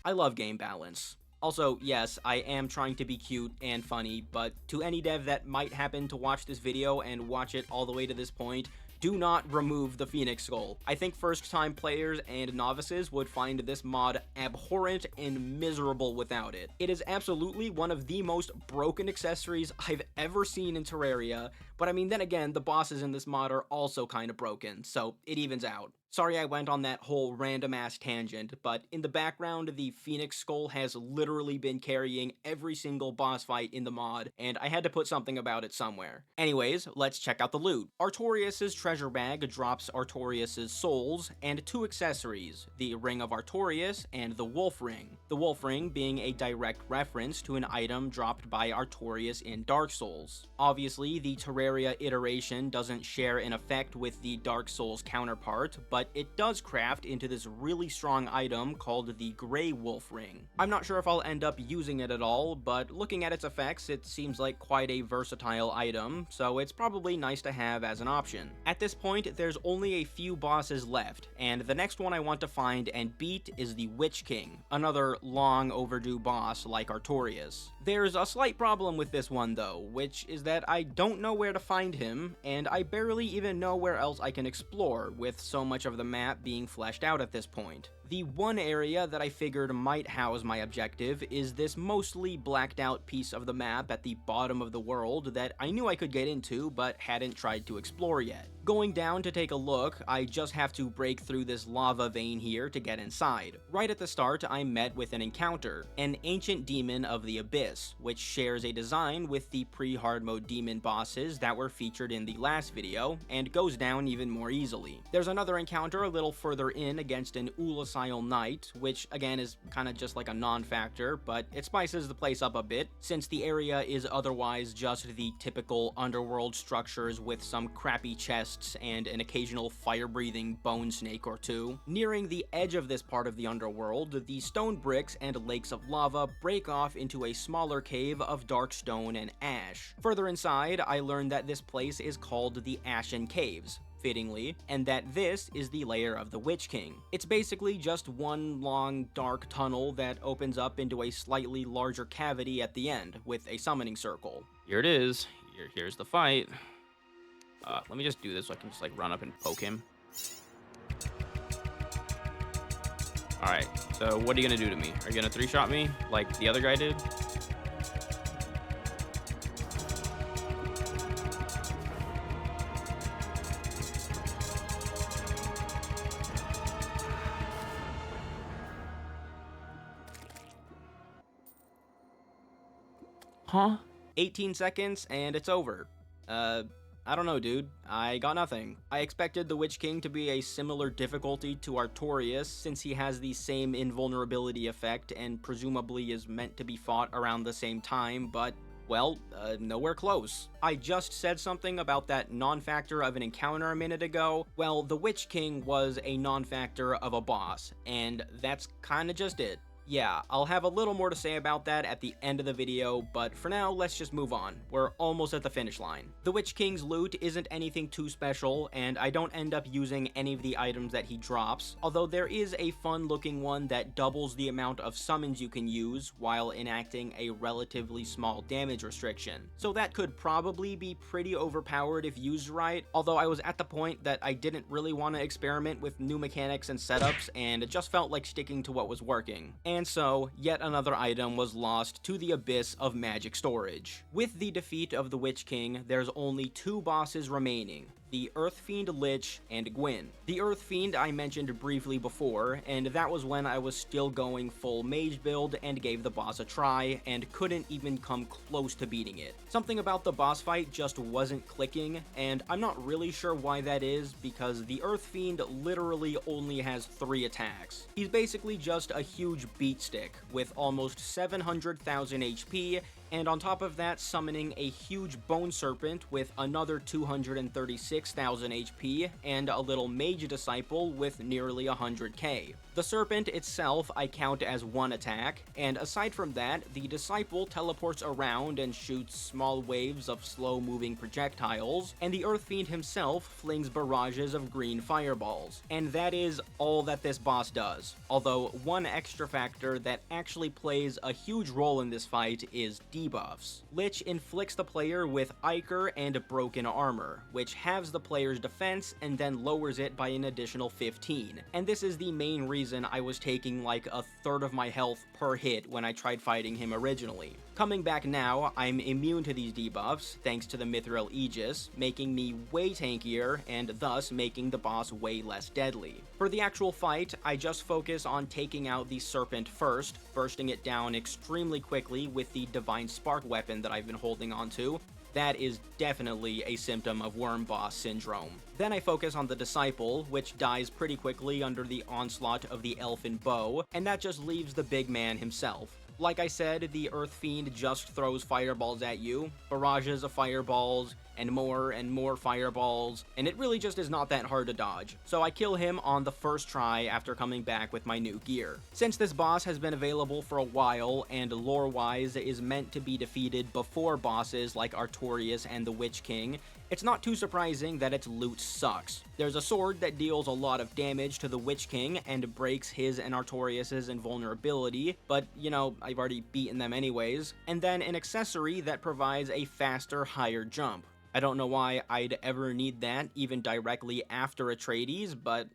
I love game balance. Also, yes, I am trying to be cute and funny, but to any dev that might happen to watch this video and watch it all the way to this point, do not remove the Phoenix Skull. I think first-time players and novices would find this mod abhorrent and miserable without it. It is absolutely one of the most broken accessories I've ever seen in Terraria, but I mean, then again, the bosses in this mod are also kind of broken, so it evens out. Sorry I went on that whole random-ass tangent, but in the background, the Phoenix Skull has literally been carrying every single boss fight in the mod, and I had to put something about it somewhere. Anyways, let's check out the loot. Artorias' treasure bag drops Artorias' souls and 2 accessories, the Ring of Artorias and the Wolf Ring. The Wolf Ring being a direct reference to an item dropped by Artorias in Dark Souls. Obviously, the Terraria iteration doesn't share an effect with the Dark Souls counterpart, but it does craft into this really strong item called the Grey Wolf Ring. I'm not sure if I'll end up using it at all, but looking at its effects, it seems like quite a versatile item, so it's probably nice to have as an option. At this point, there's only a few bosses left, and the next one I want to find and beat is the Witch King, another long overdue boss like Artorias. There's a slight problem with this one though, which is that I don't know where to find him, and I barely even know where else I can explore, with so much of the map being fleshed out at this point. The one area that I figured might house my objective is this mostly blacked out piece of the map at the bottom of the world that I knew I could get into but hadn't tried to explore yet. Going down to take a look, I just have to break through this lava vein here to get inside. Right at the start, I'm met with an encounter, an ancient demon of the abyss, which shares a design with the pre-hard mode demon bosses that were featured in the last video, and goes down even more easily. There's another encounter a little further in against an Ulasil Knight, which again is kind of just like a non-factor, but it spices the place up a bit, since the area is otherwise just the typical underworld structures with some crappy chests and an occasional fire-breathing bone snake or two. Nearing the edge of this part of the underworld, the stone bricks and lakes of lava break off into a smaller cave of dark stone and ash. Further inside, I learned that this place is called the Ashen Caves, fittingly, and that this is the lair of the Witch King. It's basically just one long, dark tunnel that opens up into a slightly larger cavity at the end, with a summoning circle. Here it is. Here's the fight. Let me just do this so I can just, like, run up and poke him. Alright, so what are you gonna do to me? Are you gonna 3-shot me, like the other guy did? Huh? 18 seconds, and it's over. I don't know, dude. I got nothing. I expected the Witch King to be a similar difficulty to Artorias, since he has the same invulnerability effect and presumably is meant to be fought around the same time, but well, nowhere close. I just said something about that non-factor of an encounter a minute ago. Well, the Witch King was a non-factor of a boss, and that's kinda just it. Yeah, I'll have a little more to say about that at the end of the video, but for now, let's just move on. We're almost at the finish line. The Witch King's loot isn't anything too special, and I don't end up using any of the items that he drops, although there is a fun-looking one that doubles the amount of summons you can use while enacting a relatively small damage restriction. So that could probably be pretty overpowered if used right, although I was at the point that I didn't really want to experiment with new mechanics and setups, and it just felt like sticking to what was working. And so, yet another item was lost to the abyss of magic storage. With the defeat of the Witch King, there's only 2 bosses remaining: the Earth Fiend Lich, and Gwyn. The Earth Fiend I mentioned briefly before, and that was when I was still going full mage build and gave the boss a try, and couldn't even come close to beating it. Something about the boss fight just wasn't clicking, and I'm not really sure why that is, because the Earth Fiend literally only has 3 attacks. He's basically just a huge beat stick, with almost 700,000 HP, and on top of that, summoning a huge bone serpent with another 236,000 HP, and a little mage disciple with nearly 100k. The serpent itself I count as 1 attack, and aside from that, the disciple teleports around and shoots small waves of slow-moving projectiles, and the Earth Fiend himself flings barrages of green fireballs. And that is all that this boss does. Although, one extra factor that actually plays a huge role in this fight is debuffs. Lich inflicts the player with Ichor and Broken Armor, which halves the player's defense and then lowers it by an additional 15. And this is the main reason I was taking like a third of my health per hit when I tried fighting him originally. Coming back now, I'm immune to these debuffs thanks to the Mithril Aegis, making me way tankier and thus making the boss way less deadly. For the actual fight, I just focus on taking out the serpent first, bursting it down extremely quickly with the Divine Spark weapon that I've been holding onto. That is definitely a symptom of Worm Boss syndrome. Then I focus on the Disciple, which dies pretty quickly under the onslaught of the Elfin Bow, and that just leaves the big man himself. Like I said, the Earth Fiend just throws fireballs at you, barrages of fireballs, and more fireballs, and it really just is not that hard to dodge. So I kill him on the first try after coming back with my new gear. Since this boss has been available for a while, and lore-wise is meant to be defeated before bosses like Artorias and the Witch King, it's not too surprising that its loot sucks. There's a sword that deals a lot of damage to the Witch King and breaks his and Artorias' invulnerability, but, you know, I've already beaten them anyways. And then an accessory that provides a faster, higher jump. I don't know why I'd ever need that, even directly after Atreides, but,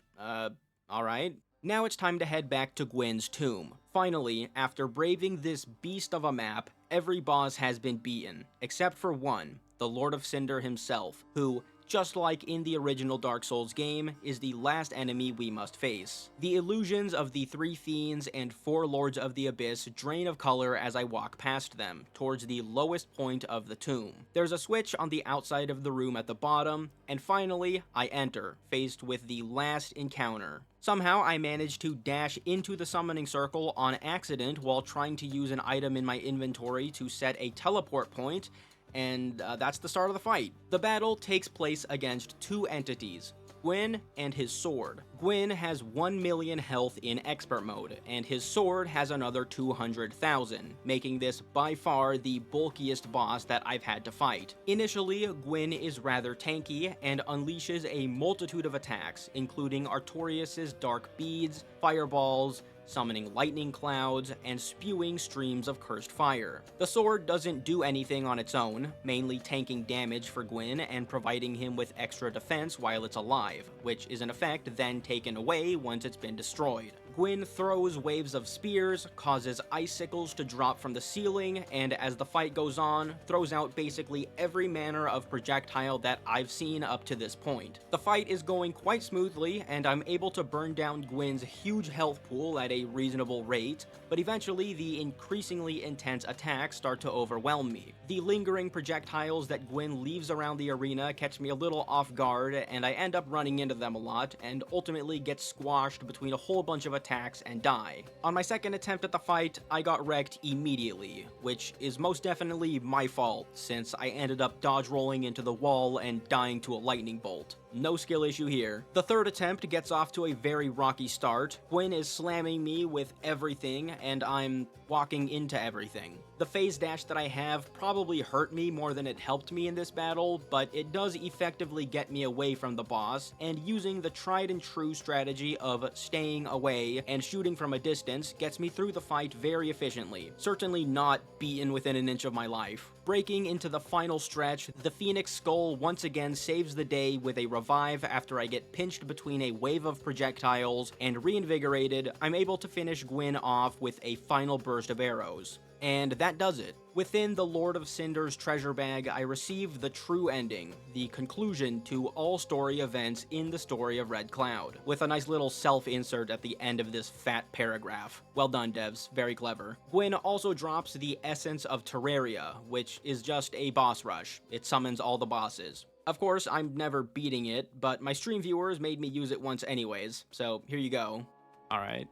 alright. Now it's time to head back to Gwyn's tomb. Finally, after braving this beast of a map, every boss has been beaten, except for one, the Lord of Cinder himself, who, just like in the original Dark Souls game, is the last enemy we must face. The illusions of the 3 fiends and 4 Lords of the Abyss drain of color as I walk past them, towards the lowest point of the tomb. There's a switch on the outside of the room at the bottom, and finally, I enter, faced with the last encounter. Somehow, I managed to dash into the summoning circle on accident while trying to use an item in my inventory to set a teleport point, and that's the start of the fight. The battle takes place against 2 entities, Gwyn and his sword. Gwyn has 1 million health in expert mode, and his sword has another 200,000, making this by far the bulkiest boss that I've had to fight. Initially, Gwyn is rather tanky and unleashes a multitude of attacks, including Artorias' dark beads, fireballs, summoning lightning clouds, and spewing streams of cursed fire. The sword doesn't do anything on its own, mainly tanking damage for Gwyn and providing him with extra defense while it's alive, which is in effect then taken away once it's been destroyed. Gwyn throws waves of spears, causes icicles to drop from the ceiling, and as the fight goes on, throws out basically every manner of projectile that I've seen up to this point. The fight is going quite smoothly, and I'm able to burn down Gwyn's huge health pool at a reasonable rate, but eventually the increasingly intense attacks start to overwhelm me. The lingering projectiles that Gwyn leaves around the arena catch me a little off guard, and I end up running into them a lot, and ultimately get squashed between a whole bunch of attacks and die. On my second attempt at the fight, I got wrecked immediately, which is most definitely my fault, since I ended up dodge rolling into the wall and dying to a lightning bolt. No skill issue here. The third attempt gets off to a very rocky start. Gwyn is slamming me with everything, and I'm walking into everything. The phase dash that I have probably hurt me more than it helped me in this battle, but it does effectively get me away from the boss, and using the tried and true strategy of staying away and shooting from a distance gets me through the fight very efficiently, certainly not beaten within an inch of my life. Breaking into the final stretch, the Phoenix Skull once again saves the day with a revive after I get pinched between a wave of projectiles, and reinvigorated, I'm able to finish Gwyn off with a final burst of arrows. And that does it. Within the Lord of Cinder's treasure bag, I receive the true ending, the conclusion to all story events in the story of Red Cloud, with a nice little self-insert at the end of this fat paragraph. Well done, devs. Very clever. Gwyn also drops the essence of Terraria, which is just a boss rush. It summons all the bosses. Of course, I'm never beating it, but my stream viewers made me use it once anyways, so here you go. Alright.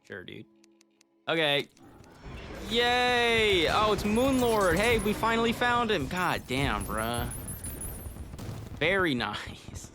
Sure, dude. Okay. Yay! Oh, it's Moonlord! Hey, we finally found him! God damn, bruh. Very nice.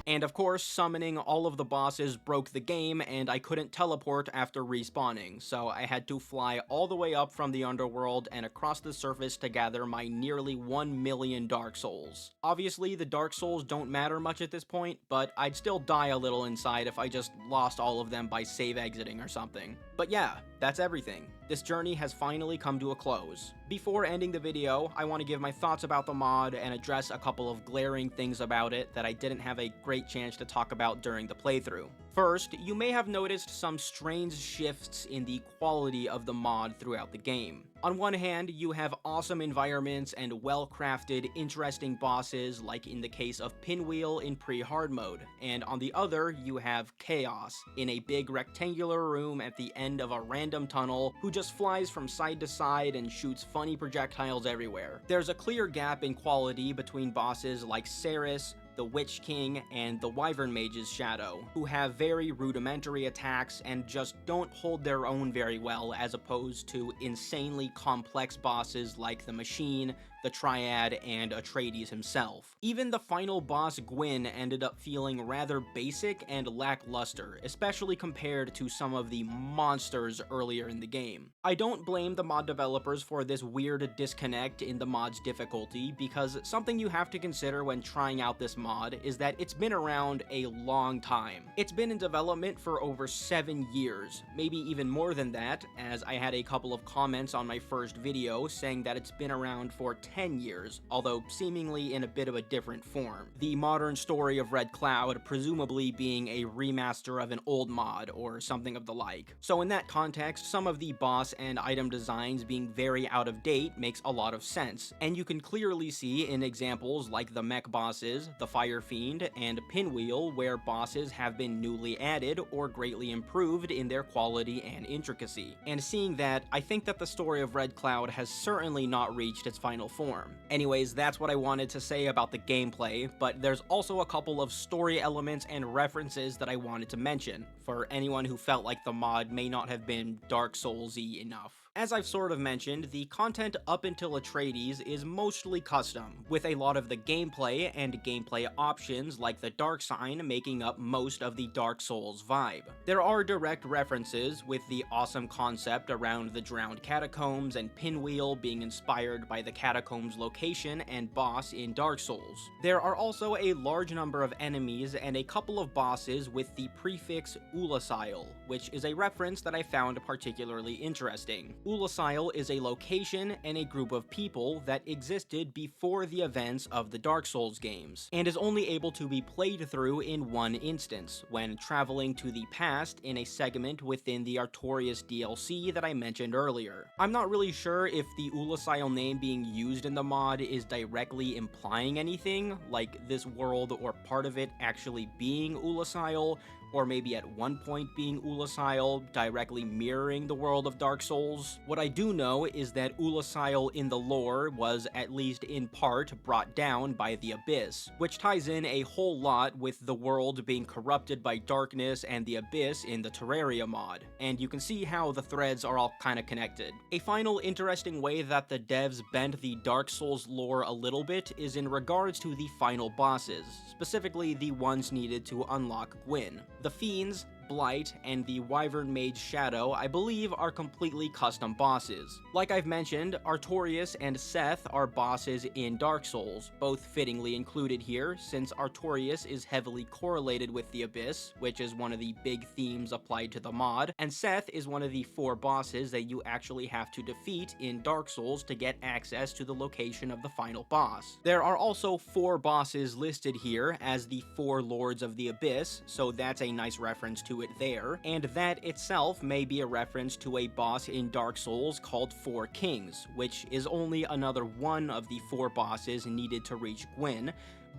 And of course, summoning all of the bosses broke the game, and I couldn't teleport after respawning, so I had to fly all the way up from the underworld and across the surface to gather my nearly 1 million Dark Souls. Obviously, the Dark Souls don't matter much at this point, but I'd still die a little inside if I just lost all of them by save exiting or something. But yeah, that's everything. This journey has finally come to a close. Before ending the video, I want to give my thoughts about the mod and address a couple of glaring things about it that I didn't have a great chance to talk about during the playthrough. First, you may have noticed some strange shifts in the quality of the mod throughout the game. On one hand, you have awesome environments and well-crafted, interesting bosses, like in the case of Pinwheel in pre-hard mode, and on the other, you have Chaos, in a big rectangular room at the end of a random tunnel, who just flies from side to side and shoots funny projectiles everywhere. There's a clear gap in quality between bosses like Ceres, the Witch King, and the Wyvern Mage's Shadow, who have very rudimentary attacks and just don't hold their own very well, as opposed to insanely complex bosses like the Machine, the Triad, and Atreides himself. Even the final boss, Gwyn, ended up feeling rather basic and lackluster, especially compared to some of the monsters earlier in the game. I don't blame the mod developers for this weird disconnect in the mod's difficulty, because something you have to consider when trying out this mod is that it's been around a long time. It's been in development for over 7 years, maybe even more than that, as I had a couple of comments on my first video saying that it's been around for 10 years, although seemingly in a bit of a different form. The modern story of Red Cloud presumably being a remaster of an old mod or something of the like. So in that context, some of the boss and item designs being very out of date makes a lot of sense, and you can clearly see in examples like the mech bosses, the Fire Fiend, and Pinwheel, where bosses have been newly added or greatly improved in their quality and intricacy. And seeing that, I think that the story of Red Cloud has certainly not reached its final form. Anyways, that's what I wanted to say about the gameplay, but there's also a couple of story elements and references that I wanted to mention, for anyone who felt like the mod may not have been Dark Souls-y enough. As I've sort of mentioned, the content up until Atreides is mostly custom, with a lot of the gameplay and gameplay options like the Dark Sign making up most of the Dark Souls vibe. There are direct references, with the awesome concept around the drowned catacombs and Pinwheel being inspired by the catacombs location and boss in Dark Souls. There are also a large number of enemies and a couple of bosses with the prefix Ulasile, which is a reference that I found particularly interesting. Ulasile is a location and a group of people that existed before the events of the Dark Souls games, and is only able to be played through in one instance, when traveling to the past in a segment within the Artorias DLC that I mentioned earlier. I'm not really sure if the Ulasile name being used in the mod is directly implying anything, like this world or part of it actually being Ulasile, or maybe at one point being Ulasile, directly mirroring the world of Dark Souls. Souls. What I do know is that Ulasile in the lore was, at least in part, brought down by the Abyss, which ties in a whole lot with the world being corrupted by darkness and the Abyss in the Terraria mod, and you can see how the threads are all kinda connected. A final interesting way that the devs bent the Dark Souls lore a little bit is in regards to the final bosses, specifically the ones needed to unlock Gwyn. The Fiends, Blight, and the Wyvern Mage Shadow, I believe, are completely custom bosses. Like I've mentioned, Artorias and Seth are bosses in Dark Souls, both fittingly included here, since Artorias is heavily correlated with the Abyss, which is one of the big themes applied to the mod, and Seth is one of the 4 bosses that you actually have to defeat in Dark Souls to get access to the location of the final boss. There are also 4 bosses listed here as the 4 Lords of the Abyss, so that's a nice reference to it there, and that itself may be a reference to a boss in Dark Souls called 4 Kings, which is only another one of the 4 bosses needed to reach Gwyn,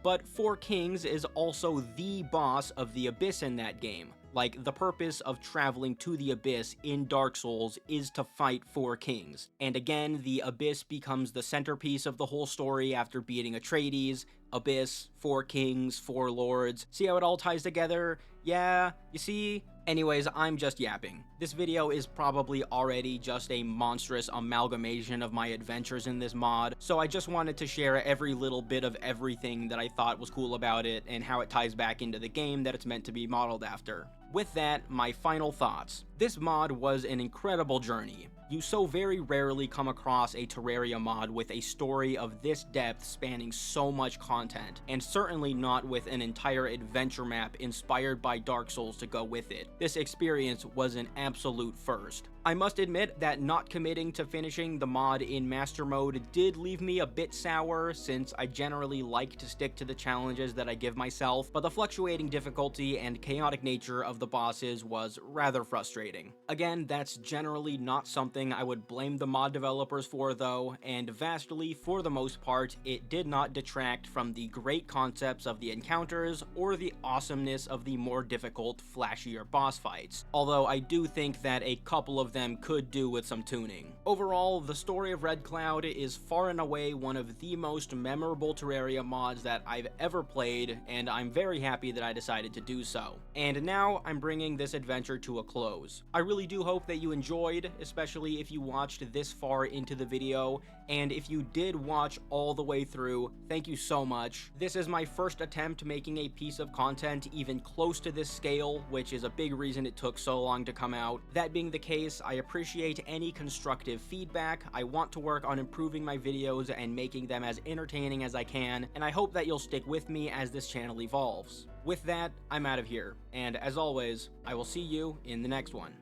but 4 Kings is also the boss of the Abyss in that game. Like, the purpose of traveling to the Abyss in Dark Souls is to fight 4 Kings. And again, the Abyss becomes the centerpiece of the whole story after beating Atreides. Abyss, 4 Kings, 4 Lords. See how it all ties together? Yeah, you see? Anyways, I'm just yapping. This video is probably already just a monstrous amalgamation of my adventures in this mod, so I just wanted to share every little bit of everything that I thought was cool about it and how it ties back into the game that it's meant to be modeled after. With that, my final thoughts. This mod was an incredible journey. You so very rarely come across a Terraria mod with a story of this depth spanning so much content, and certainly not with an entire adventure map inspired by Dark Souls to go with it. This experience was an absolute first. I must admit that not committing to finishing the mod in Master Mode did leave me a bit sour, since I generally like to stick to the challenges that I give myself, but the fluctuating difficulty and chaotic nature of the bosses was rather frustrating. Again, that's generally not something I would blame the mod developers for though, and vastly, for the most part, it did not detract from the great concepts of the encounters or the awesomeness of the more difficult, flashier boss fights, although I do think that a couple of them could do with some tuning. Overall, the story of Red Cloud is far and away one of the most memorable Terraria mods that I've ever played, and I'm very happy that I decided to do so. And now I'm bringing this adventure to a close. I really do hope that you enjoyed, especially if you watched this far into the video, and if you did watch all the way through, thank you so much. This is my first attempt making a piece of content even close to this scale, which is a big reason it took so long to come out. That being the case, I appreciate any constructive feedback. I want to work on improving my videos and making them as entertaining as I can, and I hope that you'll stick with me as this channel evolves. With that, I'm out of here, and as always, I will see you in the next one.